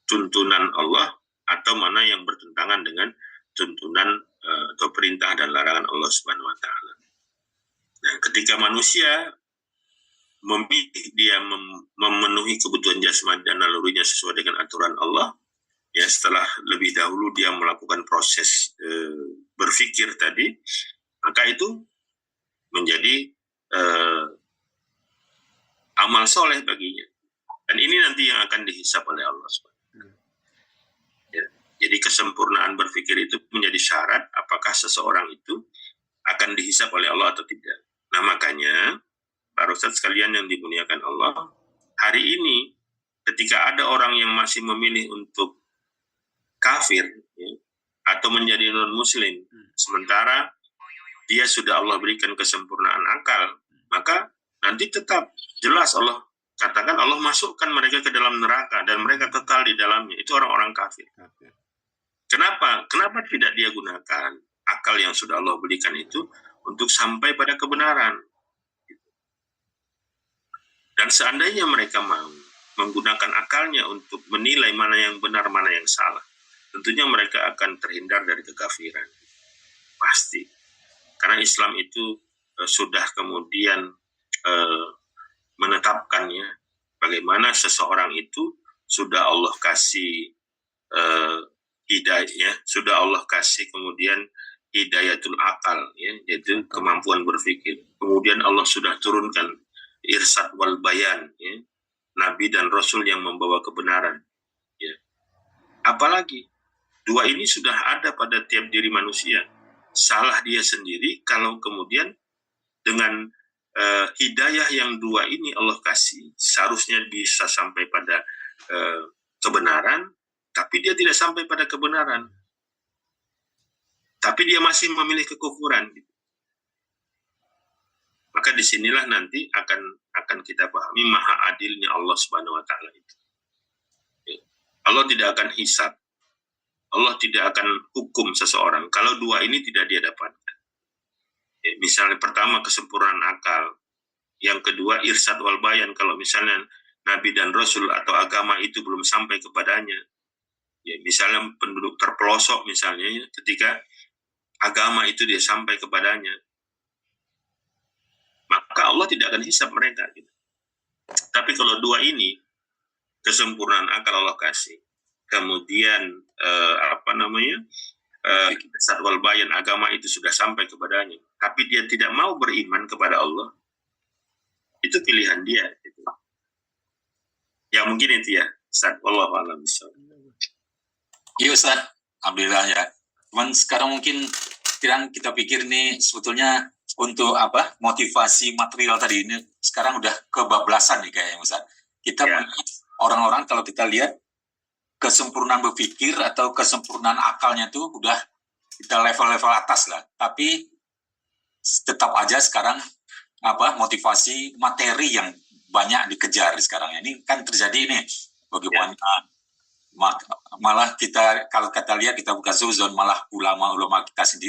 tuntunan Allah atau mana yang bertentangan dengan tuntunan atau perintah dan larangan Allah Subhanahu wa taala. Nah, ketika manusia memilih dia memenuhi kebutuhan jasmani dan nalurinya sesuai dengan aturan Allah, ya setelah lebih dahulu dia melakukan proses berpikir tadi, maka itu menjadi amal soleh baginya. Dan ini nanti yang akan dihisab oleh Allah Subhanahu. Ya, jadi kesempurnaan berpikir itu menjadi syarat apakah seseorang itu akan dihisab oleh Allah atau tidak. Nah makanya para ustadz sekalian yang dimuliakan Allah, hari ini ketika ada orang yang masih memilih untuk kafir ya, atau menjadi non-muslim, sementara dia sudah Allah berikan kesempurnaan akal, maka nanti tetap jelas Allah katakan Allah masukkan mereka ke dalam neraka dan mereka kekal di dalamnya. Itu orang-orang kafir. Kenapa? Kenapa tidak dia gunakan akal yang sudah Allah berikan itu untuk sampai pada kebenaran? Dan seandainya mereka mau menggunakan akalnya untuk menilai mana yang benar, mana yang salah, tentunya mereka akan terhindar dari kekafiran. Pasti. Karena Islam itu sudah kemudian menetapkannya bagaimana seseorang itu sudah Allah kasih hidayah, sudah Allah kasih kemudian hidayatul akal, ya, yaitu kemampuan berpikir. Kemudian Allah sudah turunkan irsad wal bayan, ya, nabi dan rasul yang membawa kebenaran. Ya. Apalagi dua ini sudah ada pada tiap diri manusia. Salah dia sendiri kalau kemudian dengan hidayah yang dua ini Allah kasih, seharusnya bisa sampai pada kebenaran, tapi dia tidak sampai pada kebenaran, tapi dia masih memilih kekufuran. Maka disinilah nanti akan kita pahami maha adilnya Allah Subhanahu Wa Taala itu. Allah tidak akan hisab, Allah tidak akan hukum seseorang kalau dua ini tidak dia dapatkan. Misalnya pertama kesempurnaan akal, yang kedua irsyad wal bayan, kalau misalnya Nabi dan Rasul atau agama itu belum sampai kepadanya. Misalnya penduduk terpelosok misalnya, ketika agama itu dia sampai kepadanya, maka Allah tidak akan hisab mereka. Tapi kalau dua ini, kesempurnaan akal Allah kasih, kemudian irsyad wal bayan, agama itu sudah sampai kepadanya, tapi dia tidak mau beriman kepada Allah, itu pilihan dia. Ya mungkin itu ya, Ustaz. Wallahu a'lam bishawab. Iya Ustaz, alhamdulillah ya. Cuman sekarang mungkin kita pikir nih sebetulnya untuk apa, motivasi material tadi ini sekarang udah kebablasan nih kayaknya Ustaz. Kita orang-orang kalau kita lihat kesempurnaan berpikir atau kesempurnaan akalnya tuh udah kita level-level atas lah. Tapi tetap aja sekarang motivasi materi yang banyak dikejar sekarang. Ini kan terjadi nih bagaimana malah kita, kalau kita lihat, kita bukan suzon, malah ulama-ulama kita sendiri